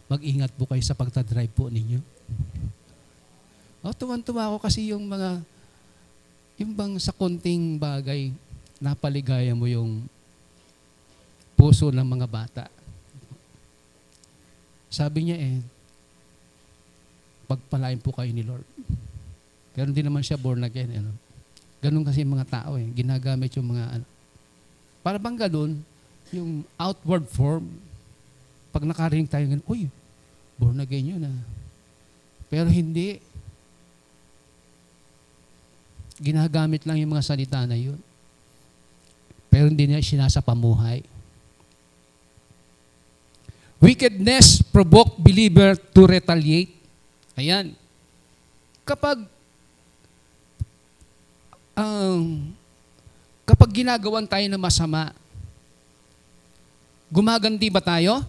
mag-ingat po kayo sa pagta-drive po ninyo. Tuwan-tuwa ako kasi yung bang sa konting bagay, napaligaya mo yung puso ng mga bata. Sabi niya pagpalain po kayo ni Lord. Pero hindi naman siya born again. Ganun kasi yung mga tao ginagamit yung mga para bang ganun, yung outward form. Pag nakarinig tayo, uy, born again yun Pero hindi. Ginagamit lang yung mga salita na yun. Pero hindi niya sinasapamuhay. Wickedness provoke believer to retaliate. Ayan. Kapag ginagawan tayo ng masama, gumaganti ba tayo?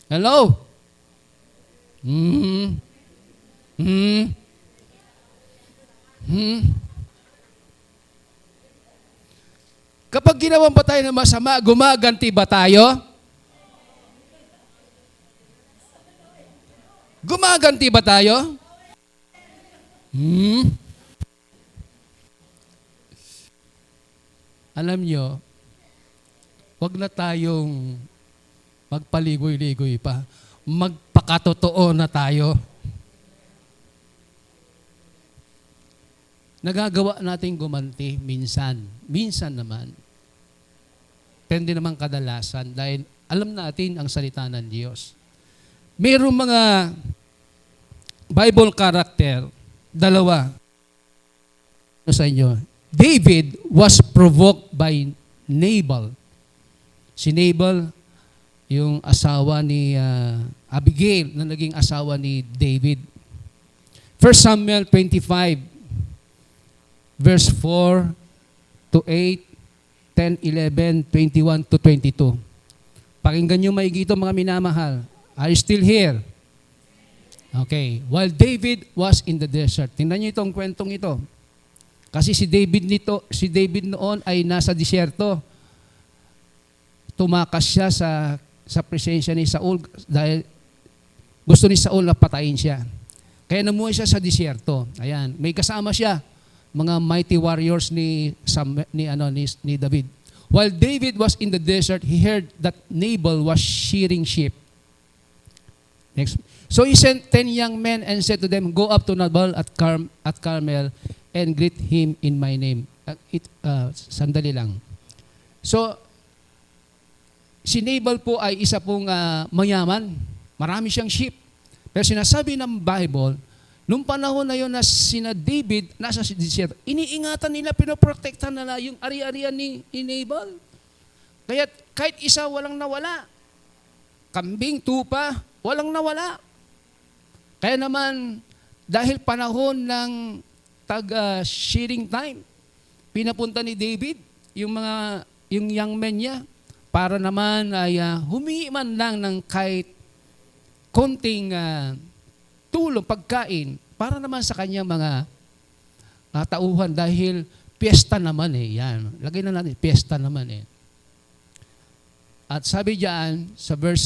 Hello? Kapag ginawan ba tayo ng masama, gumaganti ba tayo? Gumaganti ba tayo? Alam nyo, wag na tayong magpaligoy-ligoy pa. Magpakatotoo na tayo. Nagagawa natin gumanti minsan. Minsan naman. Pero hindi naman kadalasan dahil alam natin ang salita ng Diyos. Mayroong mga Bible character, dalawa. Sa inyo, David was provoked by Nabal. Si Nabal, yung asawa ni Abigail, na naging asawa ni David. 1 Samuel 25, verse 4 to 8, 10, 11, 21 to 22. Pakinggan nyo maigi ito mga minamahal. Are you still here? Okay. While David was in the desert. Tingnan nyo itong kwentong ito. Kasi si David noon ay nasa disyerto. Tumakas siya sa presensya ni Saul dahil gusto ni Saul na patayin siya. Kaya namuhay siya sa disyerto. Ayan, may kasama siya, mga mighty warriors ni David. While David was in the desert, he heard that Nabal was shearing sheep. Next. So he sent 10 young men and said to them, "Go up to Nabal at Carmel and greet him in my name." Sandali lang. So, si Nabal po ay isa pong mayaman. Marami siyang sheep. Pero sinasabi ng Bible, nung panahon na yun na sina David nasa disyerto, iniingatan nila, pinoprotektan nila yung ari-arian ni Nabal. Kaya kahit isa walang nawala. Kambing, tupa, walang nawala. Kaya naman, dahil panahon ng shearing time, pinapunta ni David yung young men niya para naman ay humingi man lang ng kahit konting tulong, pagkain, para naman sa kanyang mga tauhan dahil piyesta naman yan. Lagay na natin, piyesta naman At sabi diyan sa verse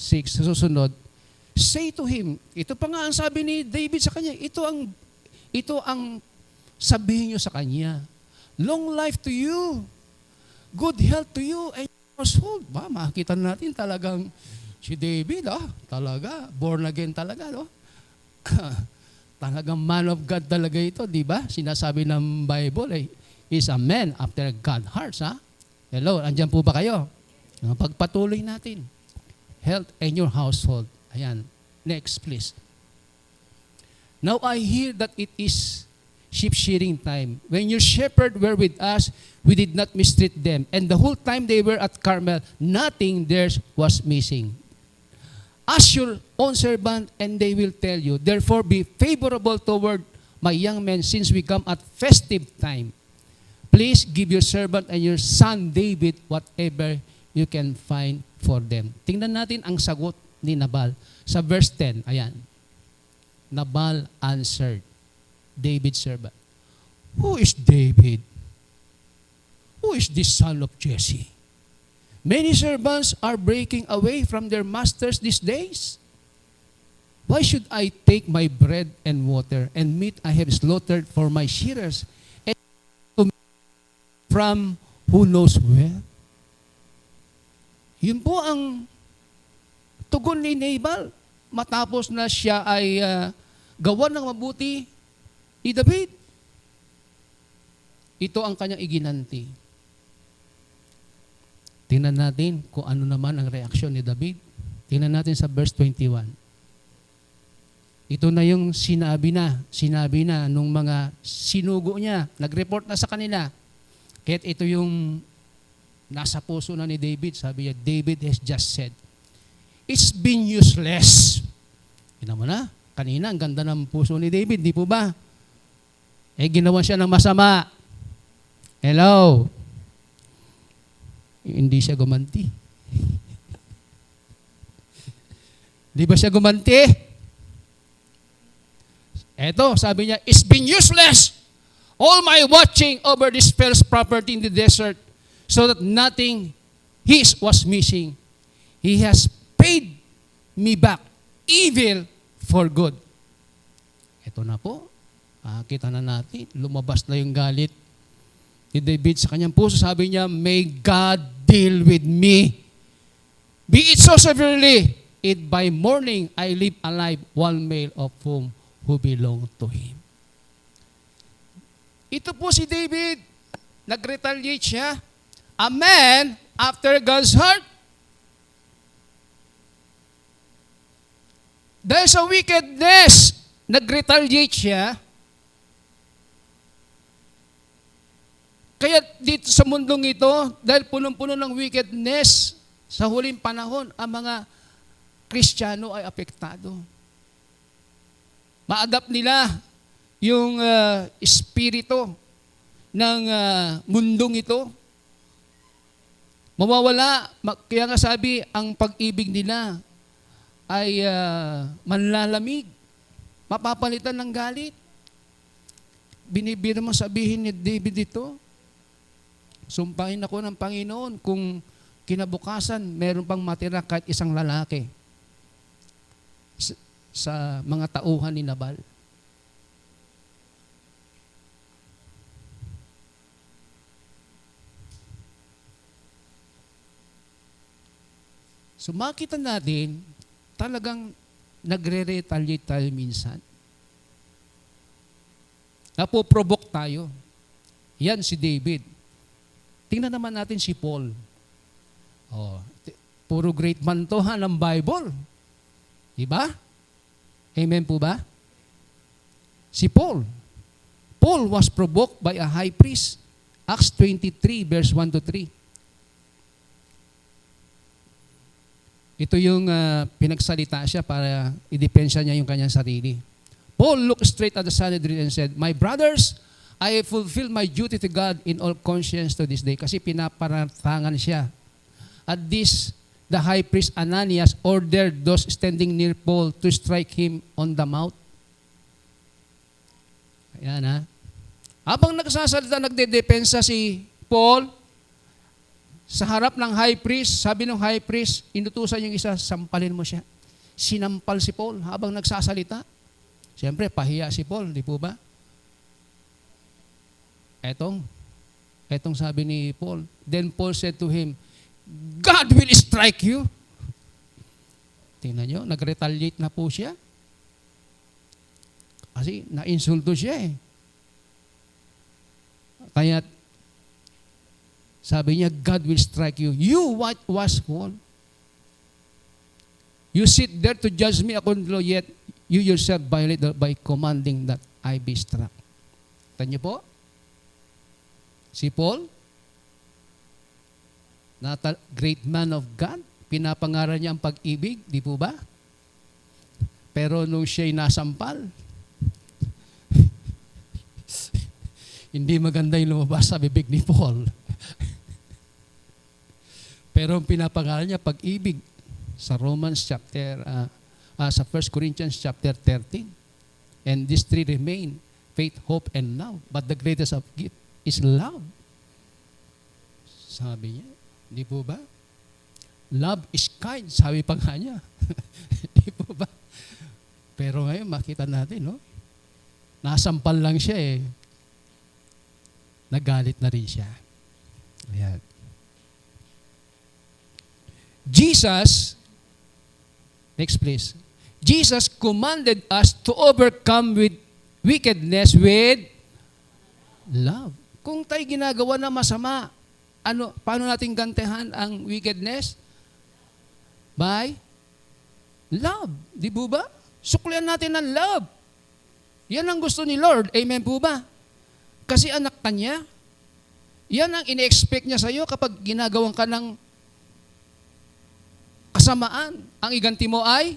6, sa susunod, say to him, ito pa nga ang sabi ni David sa kanya, ito ang sabihin nyo sa kanya, long life to you, good health to you, and your household. Makikita natin talagang si David, talaga, born again talaga, no? Talagang man of God talaga ito, di ba? Sinasabi ng Bible, is a man after God's heart, ha? Hello, andyan po ba kayo? Pagpatuloy natin. health and your household. Ayan. Next, please. Now I hear that it is sheep shearing time. When your shepherd were with us, we did not mistreat them. And the whole time they were at Carmel, nothing there was missing. Ask your own servant, and they will tell you. Therefore, be favorable toward my young men, since we come at festive time. Please give your servant and your son David whatever you can find for them. Tingnan natin ang sagot ni Nabal. Sa verse 10, ayan. Nabal answered, David's servant, "Who is David? Who is this son of Jesse? Many servants are breaking away from their masters these days. Why should I take my bread and water and meat I have slaughtered for my shearers and from who knows where?" Yun po ang tugon ni Nabal matapos na siya ay gawa ng mabuti ni David. Ito ang kanyang iginanti. Tingnan natin kung ano naman ang reaksyon ni David. Tingnan natin sa verse 21. Ito na yung sinabi na nung mga sinugo niya. Nag-report na sa kanila. Kaya't ito yung nasa puso na ni David. Sabi niya, David has just said, "It's been useless." Tingnan mo na, kanina ang ganda ng puso ni David, di po ba? Ginawa siya ng masama. Hello? Hindi siya gumanti. Di ba siya gumanti? Eto, sabi niya, "It's been useless. All my watching over this fellow's property in the desert, so that nothing his was missing. He has paid me back evil for good." Ito na po. Kita na natin. Lumabas na yung galit ni David sa kanyang puso. Sabi niya, "May God deal with me. Be it so severely, it by morning I leave alive one male of whom who belong to him." Ito po si David. Nag-retaliate siya. A man after God's heart. Dahil sa wickedness, nag-retaliate siya. Kaya dito sa mundong ito, dahil punong-puno ng wickedness, sa huling panahon, ang mga Kristiyano ay apektado. Ma-adapt nila yung espiritu ng mundong ito. Mawawala. Kaya nga sabi, ang pag-ibig nila ay manlalamig. Mapapalitan ng galit. Binibiro mo sabihin ni David ito, "Sumpahin ako ng Panginoon kung kinabukasan meron pang matira kahit isang lalaki sa mga tauhan ni Nabal." So makita natin, talagang nagre-retaliate tayo minsan. Napoprovoke tayo. Yan si David. Tingnan naman natin si Paul. Puro great man to ng Bible. Diba? Amen po ba? Si Paul. Paul was provoked by a high priest. Acts 23 verse 1-3. Ito yung pinagsalita siya para idepensya niya yung kanyang sarili. Paul looked straight at the Sanhedrin and said, "My brothers, I have fulfilled my duty to God in all conscience to this day." Kasi pinaparatangan siya. At this, the high priest Ananias ordered those standing near Paul to strike him on the mouth. Ayan ha. Habang nagsasalita, nagdedepensa si Paul, sa harap ng high priest, sabi ng high priest, inutusan yung isa, "Sampalin mo siya." Sinampal si Paul habang nagsasalita. Siyempre, pahiya si Paul, di po ba? Etong sabi ni Paul. Then Paul said to him, "God will strike you." Tingnan nyo, nag-retaliate na po siya. Kasi na-insulto siya eh. Kaya sabi niya, "God will strike you. You whitewash wall." You sit there to judge me according to law, yet you yourself violate the, by commanding that I be struck. Tanya po? Si Paul, great man of God, pinapangaral niya ang pag-ibig, di po ba? Pero nung siya'y nasampal, hindi maganda yung lumabas sa bibig ni Paul. Pero ang pinapangaral niya pag-ibig sa sa 1 Corinthians chapter 13. And these three remain, faith, hope, and love. But the greatest of gift is love. Sabi niya, di po ba? Love is kind, sabi pa nga niya. Di po ba? Pero ngayon, makita natin, no? Nasampal lang siya eh. Nagalit na rin siya. Ayan. Jesus, next please. Jesus commanded us to overcome with wickedness with love. Kung tayo ginagawa na masama, paano natin gantihan ang wickedness? By love. Di po ba? Suklian natin ng love. Yan ang gusto ni Lord. Amen po ba? Kasi anak ka niya. Yan ang ine-expect niya sa iyo kapag ginagawan ka ng kasamaan. Ang iganti mo ay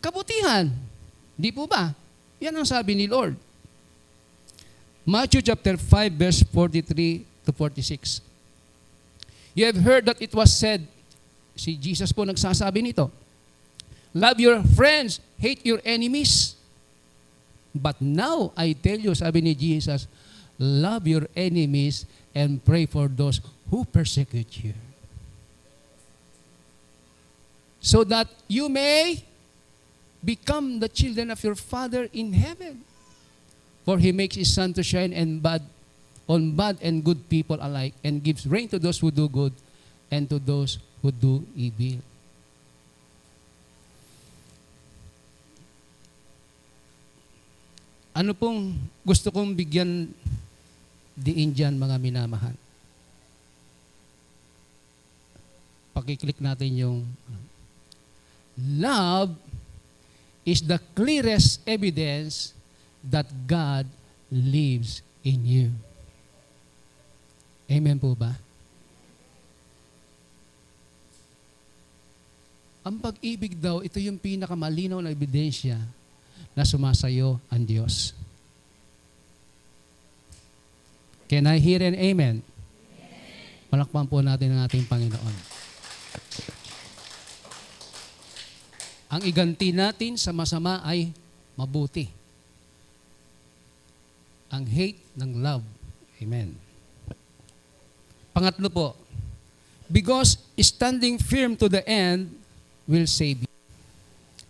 kabutihan. Di po ba? Yan ang sabi ni Lord. Matthew chapter 5 verse 43 to 46. You have heard that it was said, si Jesus po nagsasabi nito, love your friends, hate your enemies. But now, I tell you, sabi ni Jesus, love your enemies and pray for those who persecute you. So that you may become the children of your Father in heaven. For He makes His sun to shine on bad and good people alike, and gives rain to those who do good and to those who do evil. Ano pong gusto kong bigyan diin dyan, mga minamahal? Pakiclick natin yung love is the clearest evidence that God lives in you. Amen po ba? Ang pag-ibig daw, ito yung pinakamalinaw na ebidensya na sumasayo ang Diyos. Can I hear an amen? Palakpan po natin ang ating Panginoon. Ang iganti natin sa masama ay mabuti. Ang hate ng love. Amen. Pangatlo po, because standing firm to the end will save you.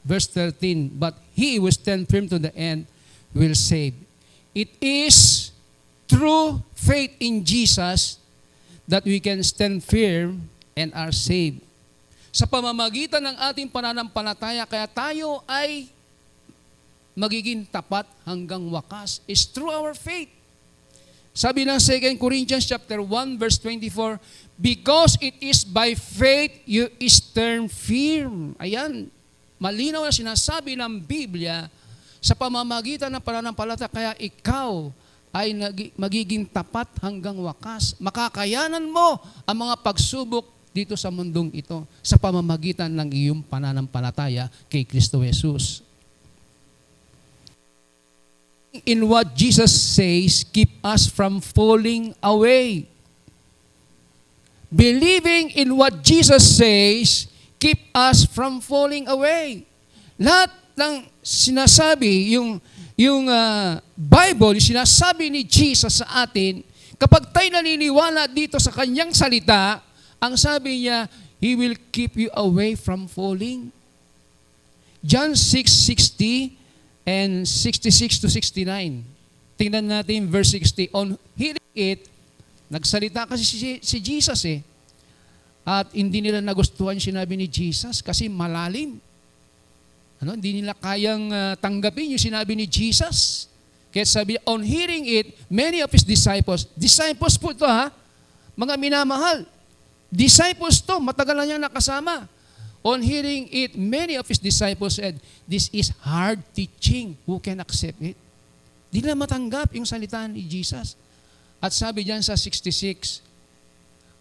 Verse 13, but he who stand firm to the end will save. It is through faith in Jesus that we can stand firm and are saved. Sa pamamagitan ng ating pananampalataya, kaya tayo ay magiging tapat hanggang wakas is through our faith. Sabi ng 2 Corinthians chapter 1 verse 24, because it is by faith you stand firm. Ayan, malinaw na sinasabi ng Biblia, sa pamamagitan ng pananampalataya, kaya ikaw ay magiging tapat hanggang wakas. Makakayanan mo ang mga pagsubok dito sa mundong ito sa pamamagitan ng iyong pananampalataya kay Kristo Jesus. In what Jesus says, keep us from falling away. Believing in what Jesus says, keep us from falling away. Lahat ng sinasabi, yung Bible, yung sinasabi ni Jesus sa atin, kapag tayo naniniwala dito sa kanyang salita, ang sabi niya, He will keep you away from falling. John 6:60 and 66 to 69. Tingnan natin verse 60. On hearing it, nagsalita kasi si Jesus eh. At hindi nila nagustuhan sinabi ni Jesus kasi malalim. Hindi nila kayang tanggapin yung sinabi ni Jesus. Kaya sabi, on hearing it, many of His disciples po ito ha, mga minamahal, disciples to, matagal na niya nakasama. On hearing it, many of his disciples said, "This is hard teaching. Who can accept it?" Di na matanggap yung salita ni Jesus. At sabi diyan sa 66,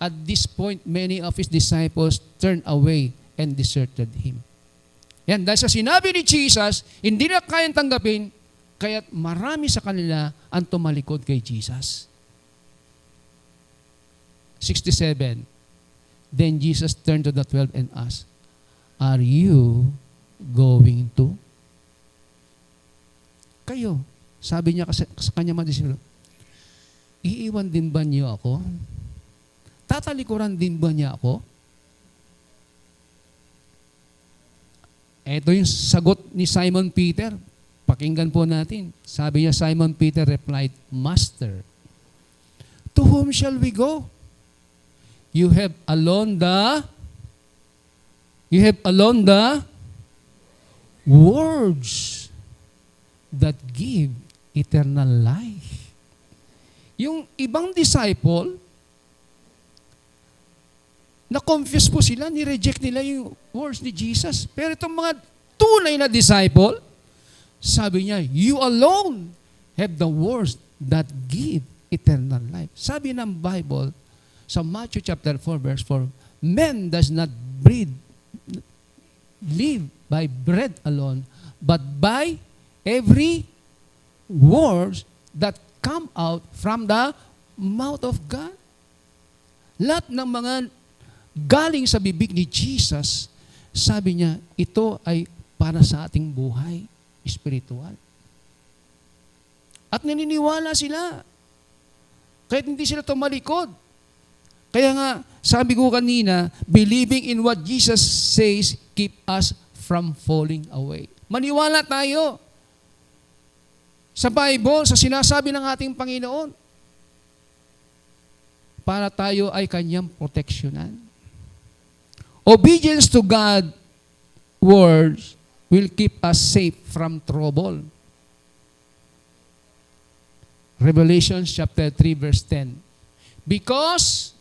at this point, many of his disciples turned away and deserted him. Yan, dahil sa sinabi ni Jesus, hindi na kayang tanggapin, kaya't marami sa kanila ang tumalikod kay Jesus. 67, then Jesus turned to the 12 and asked, "Are you going to?" Kayo, sabi niya sa kanya mga disipulo, iiwan din ba niyo ako? Tatalikuran din ba niya ako? Ito yung sagot ni Simon Peter. Pakinggan po natin. Sabi niya, Simon Peter replied, "Master, to whom shall we go? You have alone the words that give eternal life." Yung ibang disciple, na-confuse po sila, ni-reject nila yung words ni Jesus. Pero itong mga tunay na disciple, sabi niya, "You alone have the words that give eternal life." Sabi ng Bible, sa Matthew chapter 4, verse 4, "Man does not live by bread alone, but by every word that come out from the mouth of God." Lahat ng mga galing sa bibig ni Jesus, sabi niya, ito ay para sa ating buhay espiritual. At naniniwala sila. Kahit hindi sila tumalikod. Kaya nga, sabi ko kanina, believing in what Jesus says, keep us from falling away. Maniwala tayo sa Bible, sa sinasabi ng ating Panginoon, para tayo ay kanyang proteksyonan. Obedience to God's words will keep us safe from trouble. Revelation chapter 3, verse 10. "Because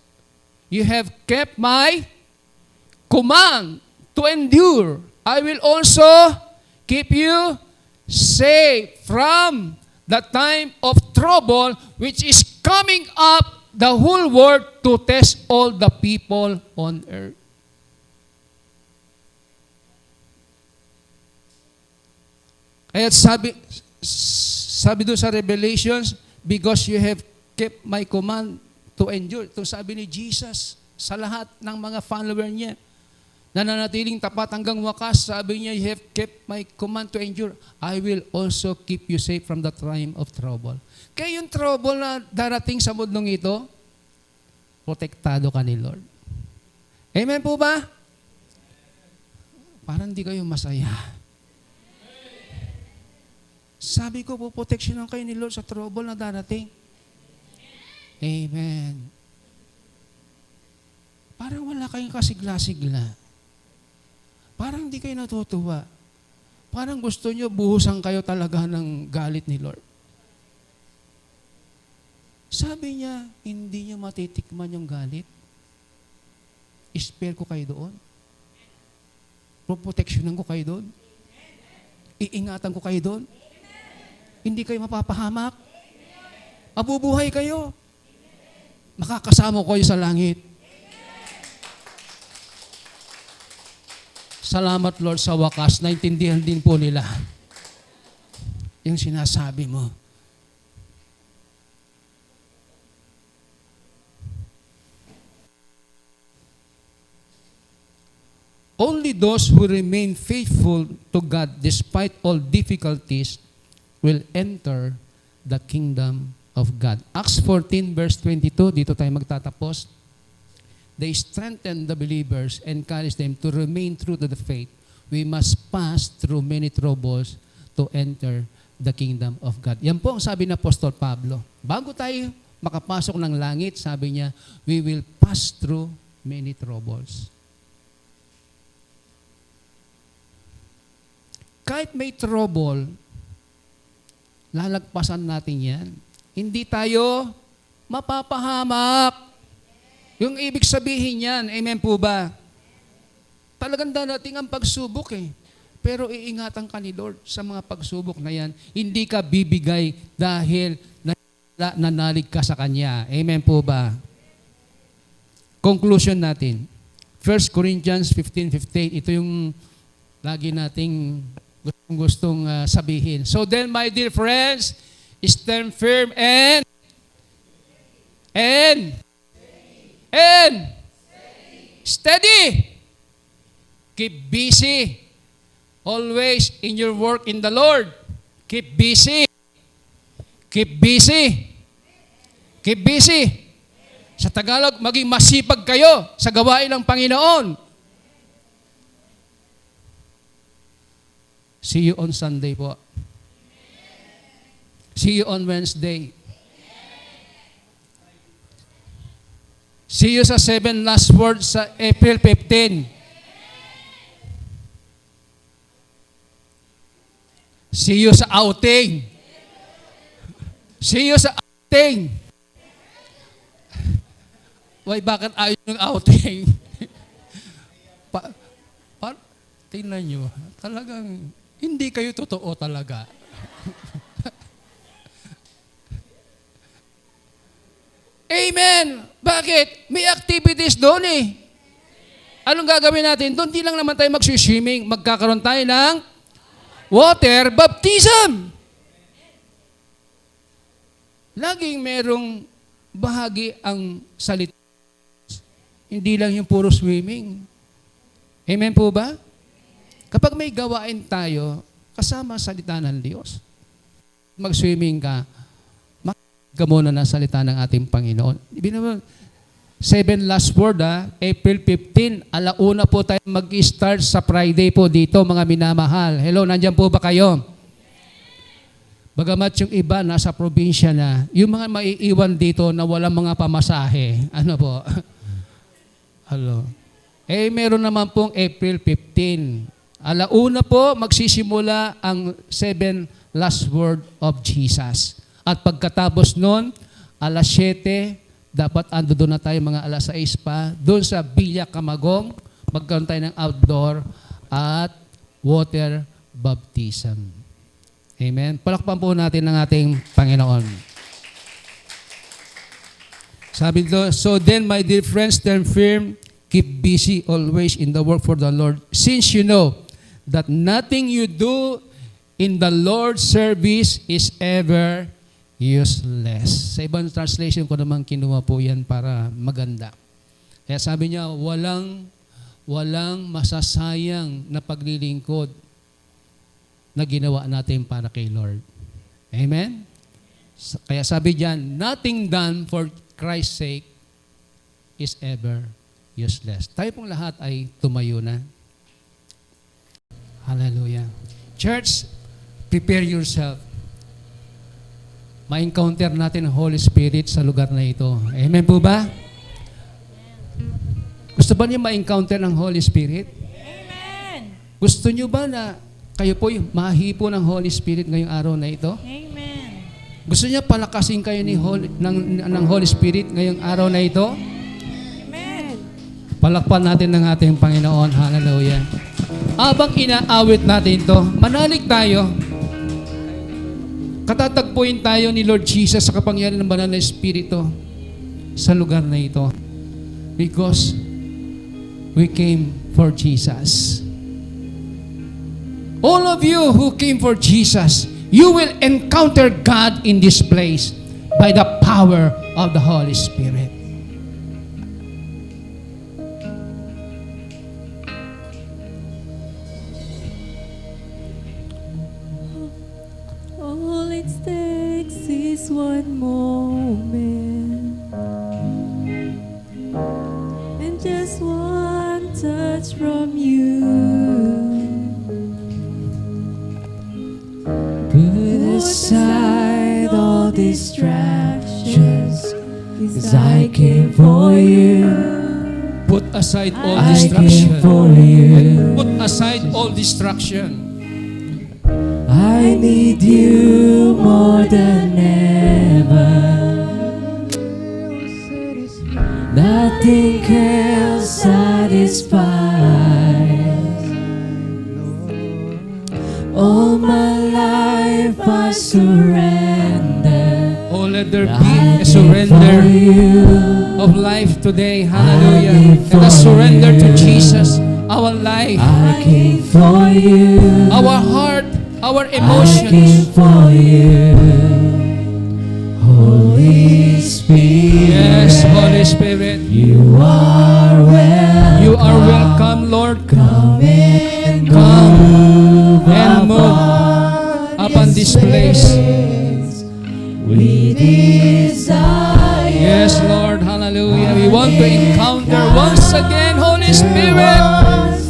you have kept my command to endure, I will also keep you safe from the time of trouble which is coming up the whole world to test all the people on earth." Kaya sabi doon sa Revelations, "Because you have kept my command to endure." Ito sabi ni Jesus sa lahat ng mga follower niya. Nananatiling tapat hanggang wakas, sabi niya, "You have kept my command to endure. I will also keep you safe from the time of trouble." Kaya yung trouble na darating sa mundong ito, protektado ka ni Lord. Amen po ba? Parang di kayo masaya. Sabi ko po, proteksyonan kayo ni Lord sa trouble na darating. Amen. Parang wala kayong kasigla-sigla. Parang hindi kayo natutuwa. Parang gusto nyo buhusan kayo talaga ng galit ni Lord. Sabi niya, hindi niya matitikman yung galit. Spare ko kayo doon. Proteksyonan ko kayo doon. Iingatan ko kayo doon. Hindi kayo mapapahamak. Mabubuhay kayo. Makakasama ko kayo sa langit. Salamat, Lord, sa wakas. Naintindihan din po nila yung sinasabi mo. Only those who remain faithful to God despite all difficulties will enter the kingdom of God. Acts 14 verse 22, dito tayo magtatapos. They strengthen the believers, encourage them to remain true to the faith. We must pass through many troubles to enter the kingdom of God. Yan po ang sabi ng Apostol Pablo. Bago tayo makapasok ng langit, sabi niya, we will pass through many troubles. Kahit may trouble, lalagpasan natin yan. Hindi tayo mapapahamak. Yung ibig sabihin yan, amen po ba? Talagang darating ang pagsubok eh. Pero iingatan ka ni Lord sa mga pagsubok na yan. Hindi ka bibigay dahil nanalig ka sa Kanya. Amen po ba? Conclusion natin. 1 Corinthians 15:15. Ito yung lagi nating gustong sabihin. So then, my dear friends, stand firm and steady. Keep busy. Always in your work in the Lord. Keep busy. Keep busy. Keep busy. Sa Tagalog, maging masipag kayo sa gawain ng Panginoon. See you on Sunday po. See you on Wednesday. See you sa 7 last words sa April 15. See you sa outing. See you sa outing. Why, bakit ayaw ng outing? Tingnan nyo, talagang hindi kayo totoo talaga. Amen! Bakit? May activities doon eh. Anong gagawin natin? Doon di lang naman tayo mag-swimming. Magkakaroon tayo ng water baptism. Laging merong bahagi ang salita. Hindi lang yung puro swimming. Amen po ba? Kapag may gawain tayo, kasama salita ng Diyos. Mag-swimming ka, makinig ka muna ng salita ng ating Panginoon. 7 last word April 15, alauna po tayo mag-start sa Friday po dito, mga minamahal. Hello, nandyan po ba kayo? Bagamat yung iba nasa probinsya na, yung mga maiiwan dito na walang mga pamasahe. Ano po? Hello. Meron naman pong April 15. Alauna po, magsisimula ang 7 last word of Jesus. At pagkatapos nun, alas 7, dapat ando doon na tayo mga alas 6 pa. Doon sa Villa Camagong, magkaroon tayo ng outdoor at water baptism. Amen. Palakpan po natin ng ating Panginoon. Sabi dito, so then my dear friends, stand firm, keep busy always in the work for the Lord, since you know that nothing you do in the Lord's service is ever useless. Sa ibang translation ko naman kinuha po yan para maganda. Kaya sabi niya, walang masasayang na paglilingkod na ginawa natin para kay Lord. Amen? Kaya sabi diyan, nothing done for Christ's sake is ever useless. Tayo pong lahat ay tumayo na. Hallelujah. Church, prepare yourself. Ma-encounter natin ang Holy Spirit sa lugar na ito. Amen po ba? Gusto ba niyo ma-encounter ng Holy Spirit? Amen. Gusto niyo ba na kayo po mahipo ng Holy Spirit ngayong araw na ito? Amen. Gusto niya palakasin kayo ng Holy Spirit ngayong araw na ito? Amen. Palakpan natin ng ating Panginoon. Hallelujah. Habang inaawit natin ito, manalig tayo. Katatagpuin tayo ni Lord Jesus sa kapangyarihan ng banal na Espiritu sa lugar na ito. Because we came for Jesus. All of you who came for Jesus, you will encounter God in this place by the power of the Holy Spirit. All it takes is one moment and just one touch from you. Put aside all distractions, 'cause I came for you. Put aside all I distraction. came for you. Put aside all distraction. I need you more than ever. Nothing can satisfy. I surrender. Oh, let there be a surrender of life today. Hallelujah. Let us surrender to Jesus our life, I came for you. our heart, our I came emotions. for you. Holy Spirit. Yes, Holy Spirit. You are welcome. You are welcome, Lord. Come and Come and move upon this place. We desire. Yes, Lord. Hallelujah. We want to encounter once again, Holy Spirit.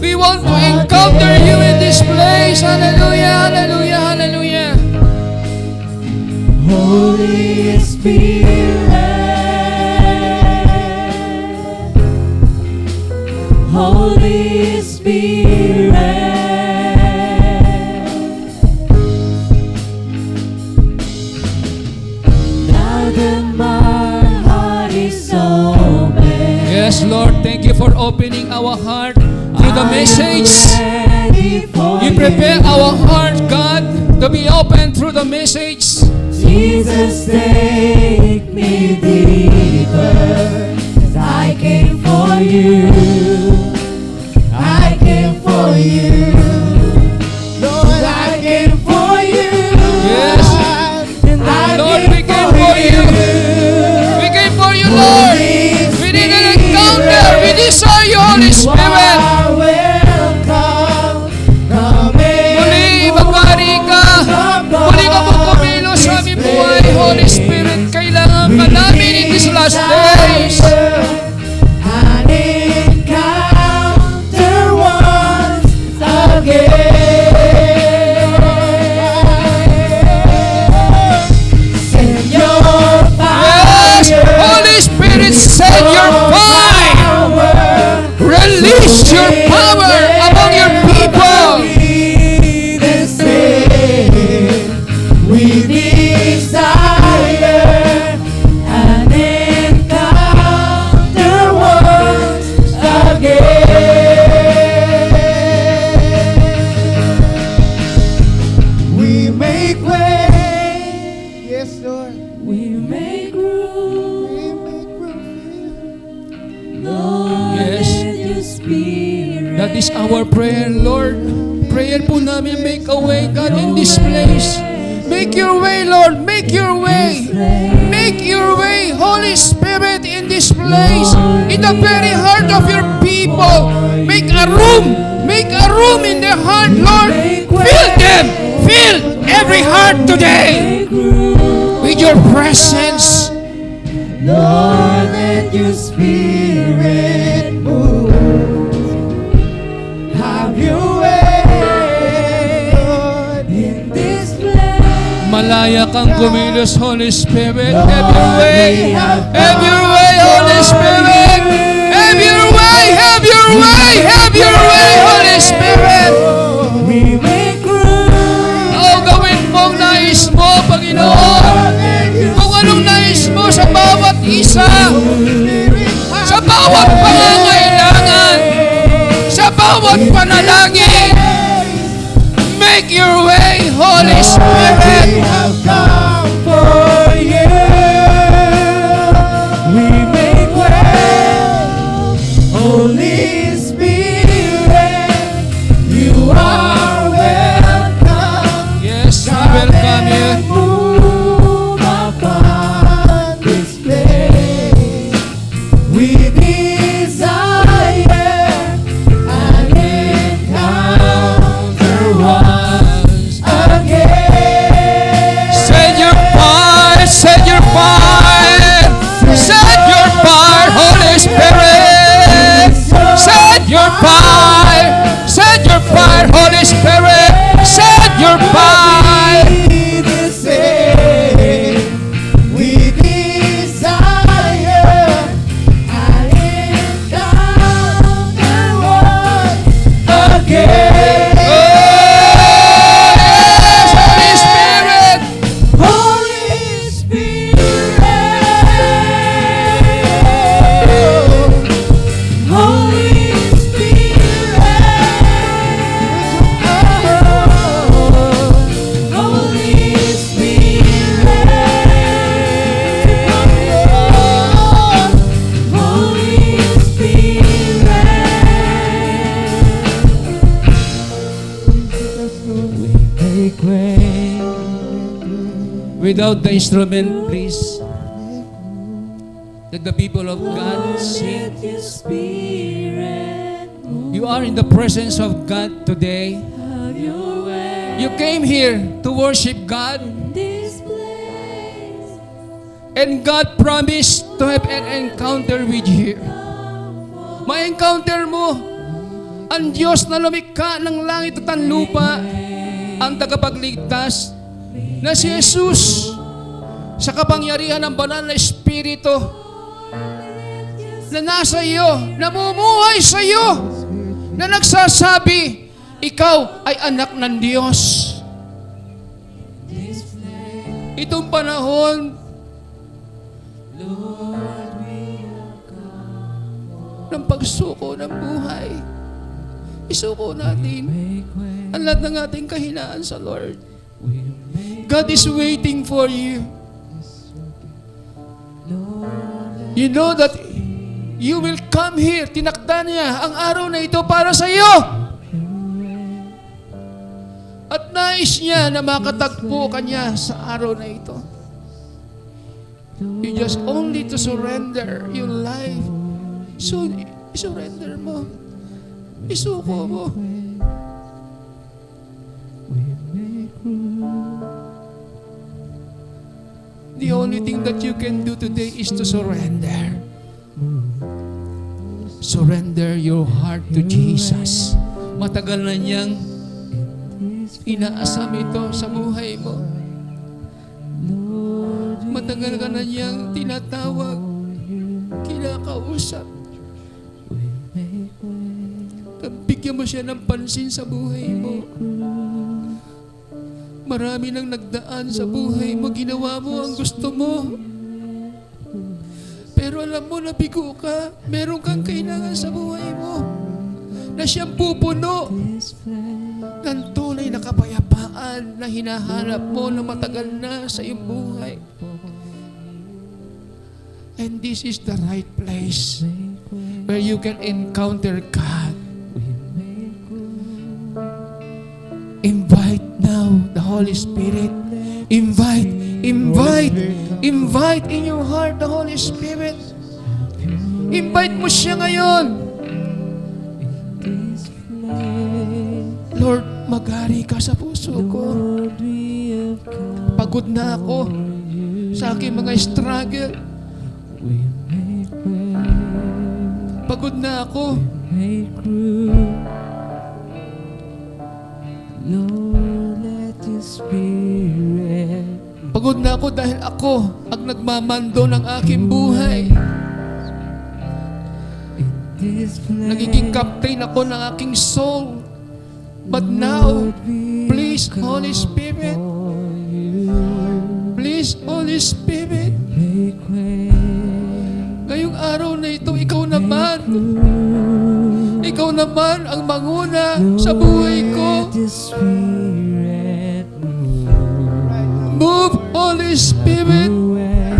We want to encounter you in this place. Hallelujah, hallelujah, hallelujah. Holy Spirit. Holy Spirit. Now that my heart is open. Yes, Lord. Thank you for opening our heart through the message. You prepare our heart, God, to be open through the message. Jesus, take me deeper. 'Cause I came for you. I came for you. Lord, I came for you. Yes. And I Lord, came we came for you. We came for you, Lord. We need an encounter. We desire you, Holy Spirit. Muli, magbari ka. Muli ka mong kumilos sa aming buhay, Holy Spirit. Kailangan ka namin in these last days. An encounter once again. Send your Yes, fire. Holy Spirit, send your fire. Release your power among your people. We desire an encounter once again. We make way. Yes, Lord. We make room, We make room. Lord, Yes. let your spirit. That is our prayer, Lord. Prayer po namin, make a way, God, in this place. Make your way, Lord. Make your way. Make your way, Holy Spirit, in this place. In the very heart of your people. Make a room. Make a room in their heart, Lord. Fill them. Fill every heart today Make room, with your presence. Lord, let your spirit move. Have your way, Lord, in this place. Malaya kang kumilos, Holy Spirit. Have your way. Have your way, Holy Spirit. Have your way. Have your way. Have your way, Holy Spirit. We make room, Oh, gawin mo ang nais mo, Panginoon. Kung anong nais mo sa bawat isa. Sa bawat pangangailangan. Sa bawat panalangin. Make your way, Holy Spirit. we have come for you. We make way, Holy Spirit. You are welcome. Yes, we welcome you. Move upon this place. We desire an encounter once again. Without the instrument, please. Let the people of God sing. Let your spirit move. You are in the presence of God today. Have your way You came here to worship God, in this place. and God promised to have an encounter with you. Ma-encounter mo ang Diyos na lumikha ng langit at ang lupa, ang tagapagligtas, na si Jesus, sa kapangyarihan ng banal na Espiritu, na nasa iyo, namumuhay sa iyo, na nagsasabi, ikaw ay anak ng Diyos. Itong panahon ng pagsuko ng buhay, isuko natin ang lahat ng ating kahinaan sa Lord. God is waiting for you. You know that you will come here. Tinakda niya ang araw na ito para sa iyo. At nais niya na makatagpo ka niya sa araw na ito. You just only to surrender your life. So, surrender mo. Isuko mo. The only thing that you can do today is to surrender. Surrender your heart to Jesus. Matagal na niyang inaasam ito sa buhay mo. Matagal ka na niyang tinatawag, kinakausap. Bigyan mo siya ng pansin sa buhay mo. Marami nang nagdaan sa buhay mo, ginawa mo ang gusto mo. Pero alam mo, nabigo ka. Meron kang kailangan sa buhay mo na siyang pupuno ng tunay na kapayapaan na hinahanap mo na matagal na sa iyong buhay. And this is the right place where you can encounter God. Invite now the Holy Spirit. Invite in your heart the Holy Spirit. Invite mo siya ngayon. Lord, maghari ka sa puso ko. Pagod na ako sa aking mga struggle. Pagod na ako. Lord, let your spirit Pagod na ako dahil ako ang nagmamando ng aking buhay. in this place. Nagiging captain ako ng aking soul. But now, please, Holy Spirit, please, Holy Spirit, Make way. ngayong araw na ito, ikaw naman ang manguna sa buhay ko. Let your spirit Move, Holy Spirit. away.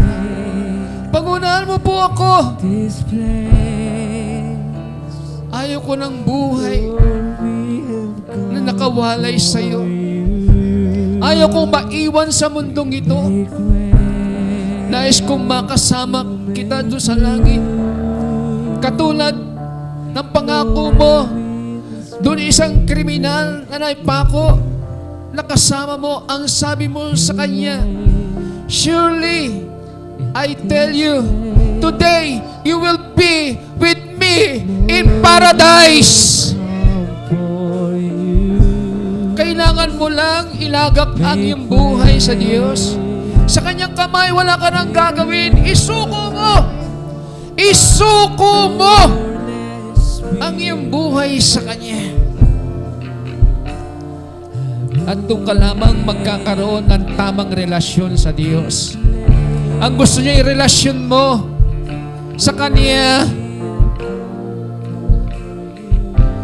Pangunahan mo po ako. This place. Ayaw ko ng buhay Lord, we have come na nakawalay sa iyo. you. Ayaw kong maiwan sa mundong ito. Make way. Nais kong makasama kita doon sa langit. Katulad ng pangako mo, doon isang kriminal na naipako, nakasama mo, ang sabi mo sa kanya, surely, I tell you, today, you will be with me in paradise. For you. Kailangan mo lang ilagak ang iyong buhay sa Diyos. Sa kanyang kamay, wala ka nang gagawin. Isuko mo! Isuko mo ang iyong buhay sa Kanya. At doon ka lamang magkakaroon ng tamang relasyon sa Diyos. Ang gusto niya i-relasyon mo sa Kanya.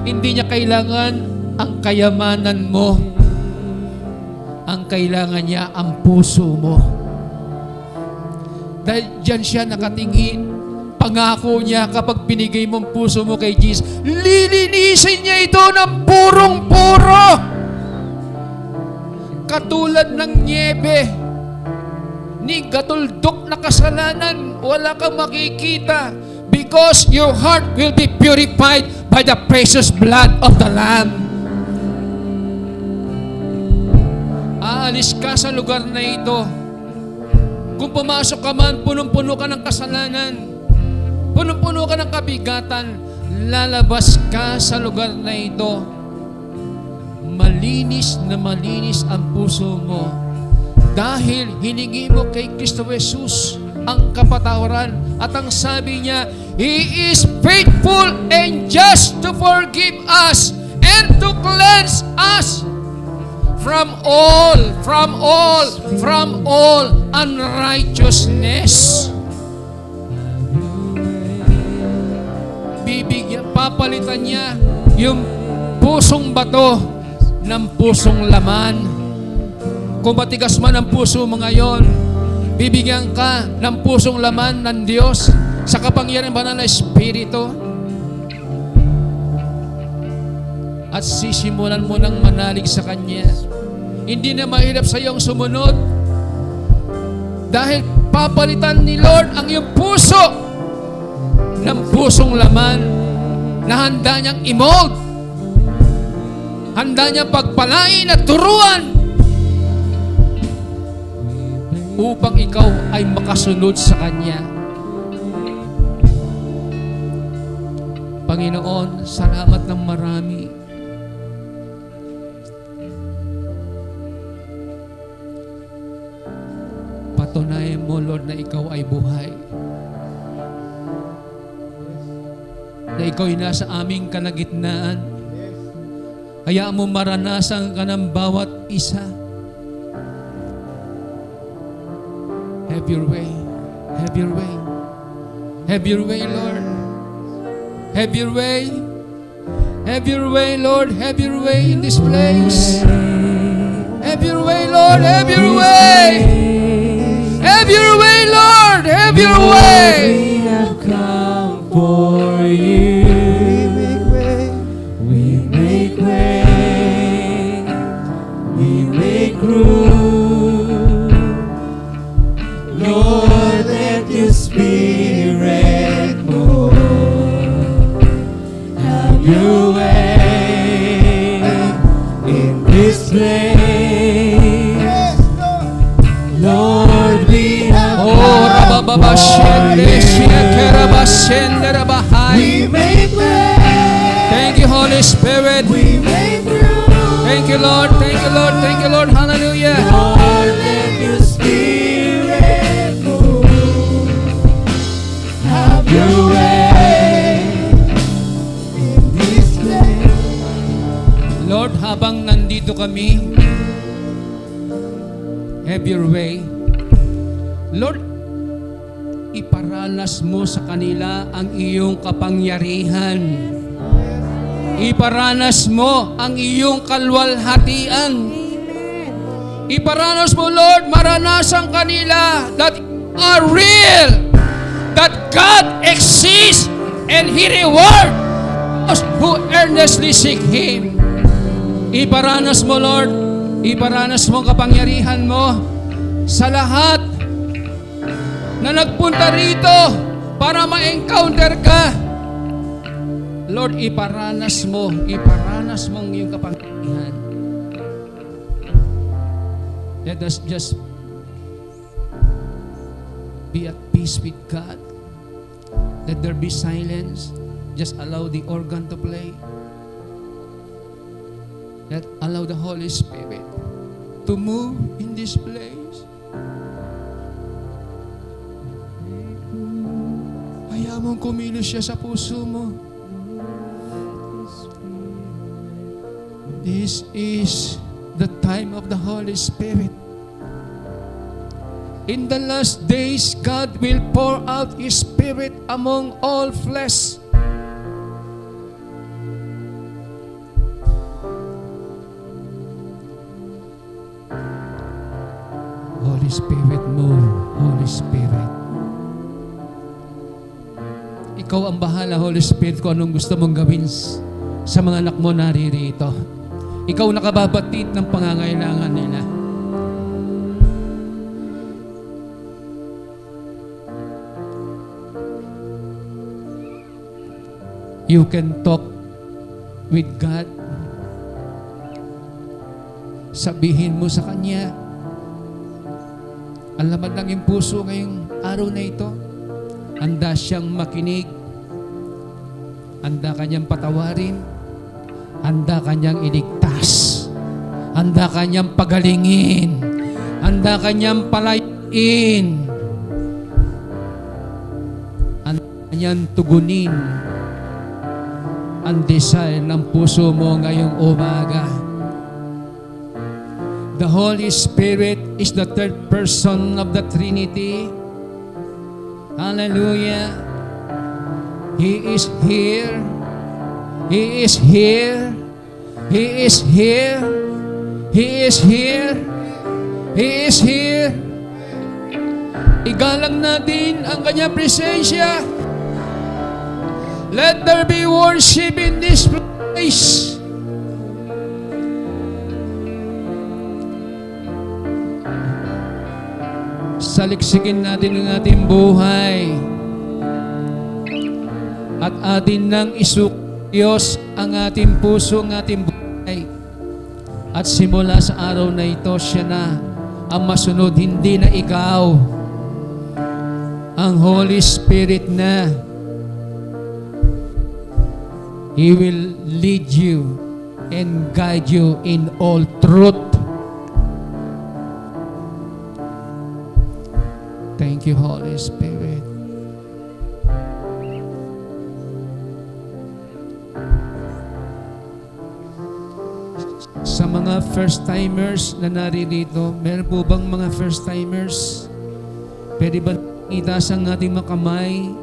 Hindi niya kailangan ang kayamanan mo. Ang kailangan niya ang puso mo. Dahil dyan siya nakatingin. Pangako niya kapag binigay mong puso mo kay Jesus, lilinisin niya ito ng purong-puro. Katulad ng niebe ni gatuldok na kasalanan, wala kang makikita because your heart will be purified by the precious blood of the Lamb. Aalis ka sa lugar na ito. Kung pumasok ka man, punong-puno ka ng kasalanan, punong-puno ka ng kabigatan, lalabas ka sa lugar na ito. Malinis na malinis ang puso mo dahil hiningi mo kay Kristo Jesus ang kapatawaran. At ang sabi niya, He is faithful and just to forgive us and to cleanse us from all unrighteousness. Papalitan niya yung pusong bato ng pusong laman. Kung matigas man ang puso mo ngayon, bibigyan ka ng pusong laman ng Diyos sa kapangyarihan ng banal na Espiritu. At sisimulan mo ng manalig sa Kanya. Hindi na mahirap sa iyong sumunod dahil papalitan ni Lord ang iyong puso ng pusong laman na handa niyang i-mold, handa niyang pagpalain at turuan upang ikaw ay makasunod sa Kanya. Panginoon, salamat ng marami. Patunayan mo, Lord, na ikaw ay buhay. Na ikaw ay nasa aming kalagitnaan. Hayaan mo maranasan ka ng bawat isa. Have your way. Have your way. Have your way, Lord. Have your way. Have your way, Lord. Have your way in this place. Have your way, Lord. Have your way. Have your way, Lord. Have your way. We have come for you. We make way. We make room. Lord, let your Spirit move. Have your way in this place. Lord, we have come for you. We make way. Thank you, Holy Spirit. We make room. Thank you, Lord. Thank you, Lord. Thank you, Lord. Hallelujah. Lord, let your Spirit move. Have your way in this place. Lord, habang nandito kami, have your way. Lord, iparanas mo sa kanila ang iyong kapangyarihan. Iparanas mo ang iyong kalwalhatian. Iparanas mo, Lord, maranasan kanila that you are real, that God exists, and He rewards us who earnestly seek Him. Iparanas mo, Lord, iparanas mo ang kapangyarihan mo sa lahat na nagpunta rito para ma-encounter ka. Lord, iparanas mo ang iyong kapangyarihan. Let us just be at peace with God. Let there be silence. Just allow the organ to play. Allow the Holy Spirit to move in this place. Hayaan mong kumilos siya sa puso mo. This is the time of the Holy Spirit. In the last days, God will pour out His Spirit among all flesh. Holy Spirit, move. Holy Spirit. Ikaw ang bahala, Holy Spirit, kung anong gusto mong gawin sa mga anak mo naririto. Ikaw nakababatid ng pangangailangan nila. You can talk with God. Sabihin mo sa Kanya, ang laman ng iyong puso ngayong araw na ito, handa siyang makinig, handa Kanyang patawarin, handa Kanyang iligtas, handa Kanyang pagalingin, handa Kanyang palayain, handa Kanyang tugunin ang desire ng puso mo ngayong umaga. The Holy Spirit is the third person of the Trinity. Hallelujah. He is here. He is here. He is here. He is here. He is here. Igalang natin ang Kanyang presensya. Let there be worship in this place. Saliksikin natin ang ating buhay at atin nang isukiyos ang ating puso, ang ating buhay. At simula sa araw na ito, siya na ang masunod, hindi na ikaw. Ang Holy Spirit na. He will lead you and guide you in all truth. Thank you, Holy Spirit. Sa mga first-timers na naririto, meron po bang mga first-timers? Pwede ba itaas ang ating makamay?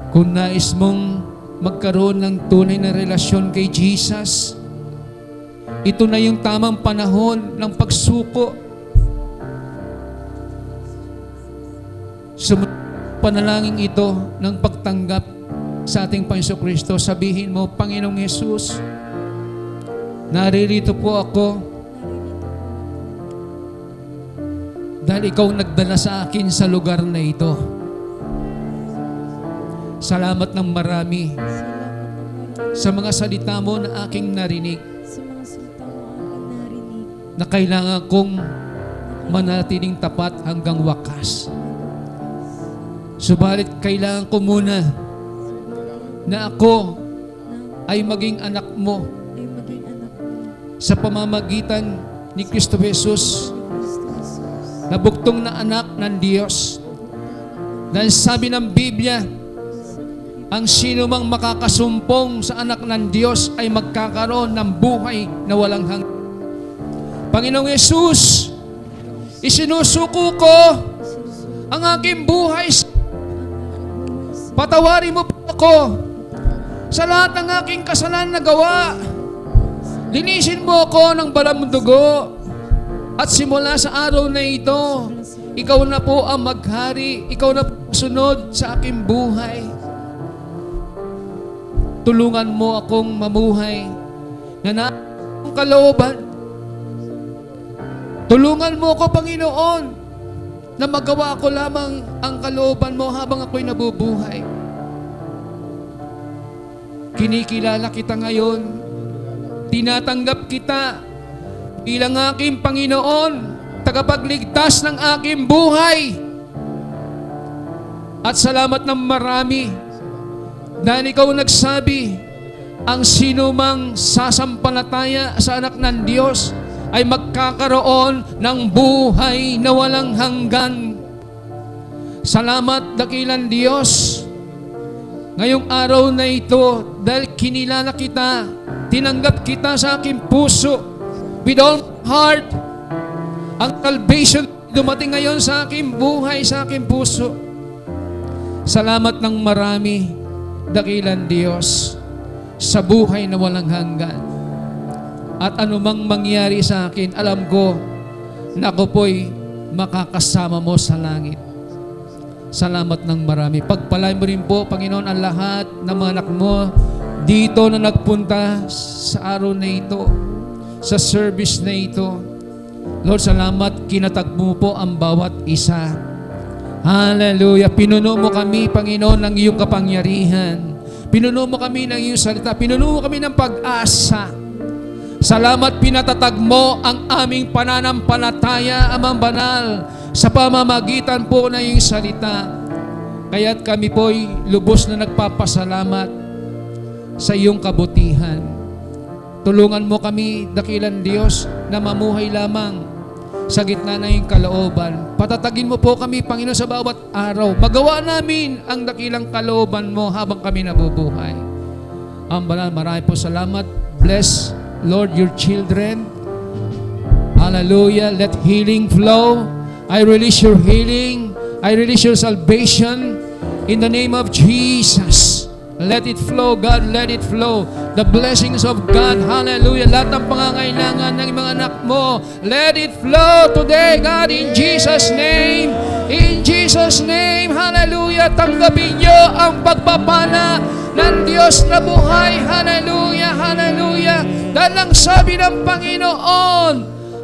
Kung nais mong magkaroon ng tunay na relasyon kay Jesus, ito na yung tamang panahon ng pagsuko. Panalangin ito ng pagtanggap sa ating Panginoong Kristo. Sabihin mo, Panginoong Jesus, naririto po ako dahil ikaw nagdala sa akin sa lugar na ito. Salamat ng marami sa mga salita mo na aking narinig, na kailangan kong manatiling tapat hanggang wakas. Subalit kailangan ko muna na ako ay maging anak mo sa pamamagitan ni Kristo Jesus, na buktong na anak ng Diyos. Dahil sabi ng Biblia, ang sino mang makakasumpong sa anak ng Diyos ay magkakaroon ng buhay na walang hanggan. Panginoong Jesus, isinusuko ko ang aking buhay. Patawarin mo po ako sa lahat ng aking kasalanan na gawa. Linisin mo ako ng banal mong dugo. At simula sa araw na ito, ikaw na po ang maghari. Ikaw na po sunod sa aking buhay. Tulungan mo akong mamuhay na naang kalooban. Tulungan mo ako, Panginoon, na magawa ko lamang ang kalooban mo habang ako'y nabubuhay. Kinikilala kita ngayon. Tinatanggap kita bilang aking Panginoon, tagapagligtas ng aking buhay. At salamat ng marami dahil ikaw nagsabi, ang sino mang sasampalataya sa anak ng Diyos ay magkakaroon ng buhay na walang hanggan. Salamat, dakilang Diyos, ngayong araw na ito, dahil kinilala kita, tinanggap kita sa aking puso, with all heart. Ang salvation dumating ngayon sa aking buhay, sa aking puso. Salamat ng marami, dakilang Diyos, sa buhay na walang hanggan. At anumang mangyari sa akin, alam ko na ako po'y makakasama mo sa langit. Salamat ng marami. Pagpalain mo rin po, Panginoon, ang lahat ng mga anak mo dito na nagpunta sa araw na ito, sa service na ito. Lord, salamat, kinatag mo po ang bawat isa. Hallelujah. Pinuno mo kami, Panginoon, ng iyong kapangyarihan. Pinuno mo kami ng iyong salita. Pinuno mo kami ng pag-asa. Salamat pinatatag mo ang aming pananampalataya, Amang Banal, sa pamamagitan po ng iyong salita. Kaya't kami po'y lubos na nagpapasalamat sa iyong kabutihan. Tulungan mo kami, dakilang Diyos, na mamuhay lamang sa gitna na iyong kalooban. Patatagin mo po kami, Panginoon, sa bawat araw. Magawa namin ang dakilang kalooban mo habang kami nabubuhay. Ang Banal, marami po salamat. Bless, Lord, your children. Hallelujah. Let healing flow. I release your healing. I release your salvation in the name of Jesus. Let it flow, God. Let it flow. The blessings of God. Hallelujah. Lahat ng pangangailangan ng mga anak mo. Let it flow today, God, in Jesus' name. In Jesus' name. Hallelujah. Tanggapin niyo ang pagpapala ng Diyos na buhay. Hallelujah. Hallelujah. Dahil ang sabi ng Panginoon,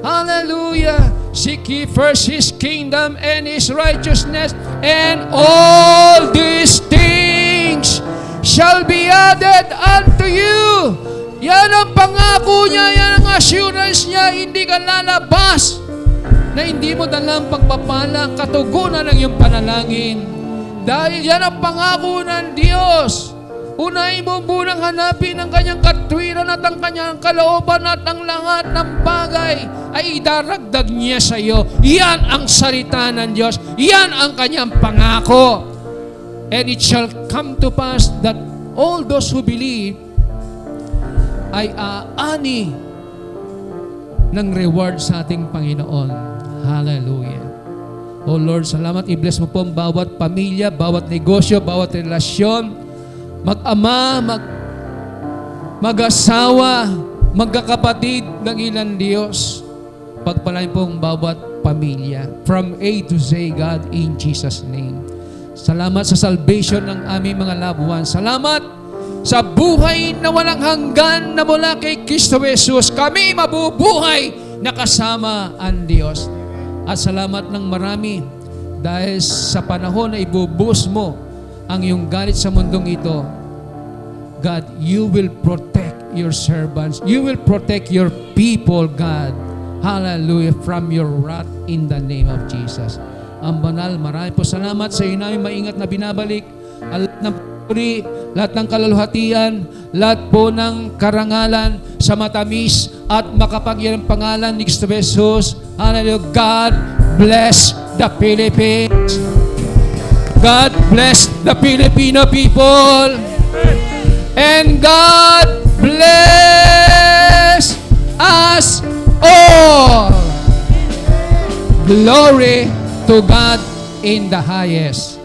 hallelujah, seek ye first His kingdom and His righteousness, and all these things shall be added unto you. Yan ang pangako niya, yan ang assurance niya. Hindi ka lalabas na hindi mo dalang pagpapala, katugunan ng iyong panalangin. Dahil yan ang pangako ng Diyos. Unahin mo munang hanapin ang kanyang katwiran at ang kanyang kalooban at ang lahat ng bagay ay idaragdag niya sa iyo. Yan ang salita ng Diyos. Yan ang kanyang pangako. And it shall come to pass that all those who believe ay aani ng reward sa ating Panginoon. Hallelujah. Oh Lord, salamat. I-bless mo po ang bawat pamilya, bawat negosyo, bawat relasyon, mag-ama, mag-asawa, magkakapatid ng ilang Diyos. Pagpalain po ang bawat pamilya. From A to Z, God, in Jesus' name. Salamat sa salvation ng aming mga loved ones. Salamat sa buhay na walang hanggan na mula kay Kristo Jesus. Kami mabubuhay na kasama ang Diyos. At salamat ng marami dahil sa panahon na ibubuhos mo ang iyong galit sa mundong ito. God, you will protect your servants. You will protect your people, God. Hallelujah, from your wrath in the name of Jesus. Ang Banal, marami po salamat sa iyo namin maingat na binabalik. Lahat ng puri, lahat ng kaluluhatian, lahat po ng karangalan sa matamis at makapangyarihang pangalan ni Kristo Jesus. Hallelujah. God bless the Philippines. God bless the Filipino people. And God bless us all. Glory to God in the highest.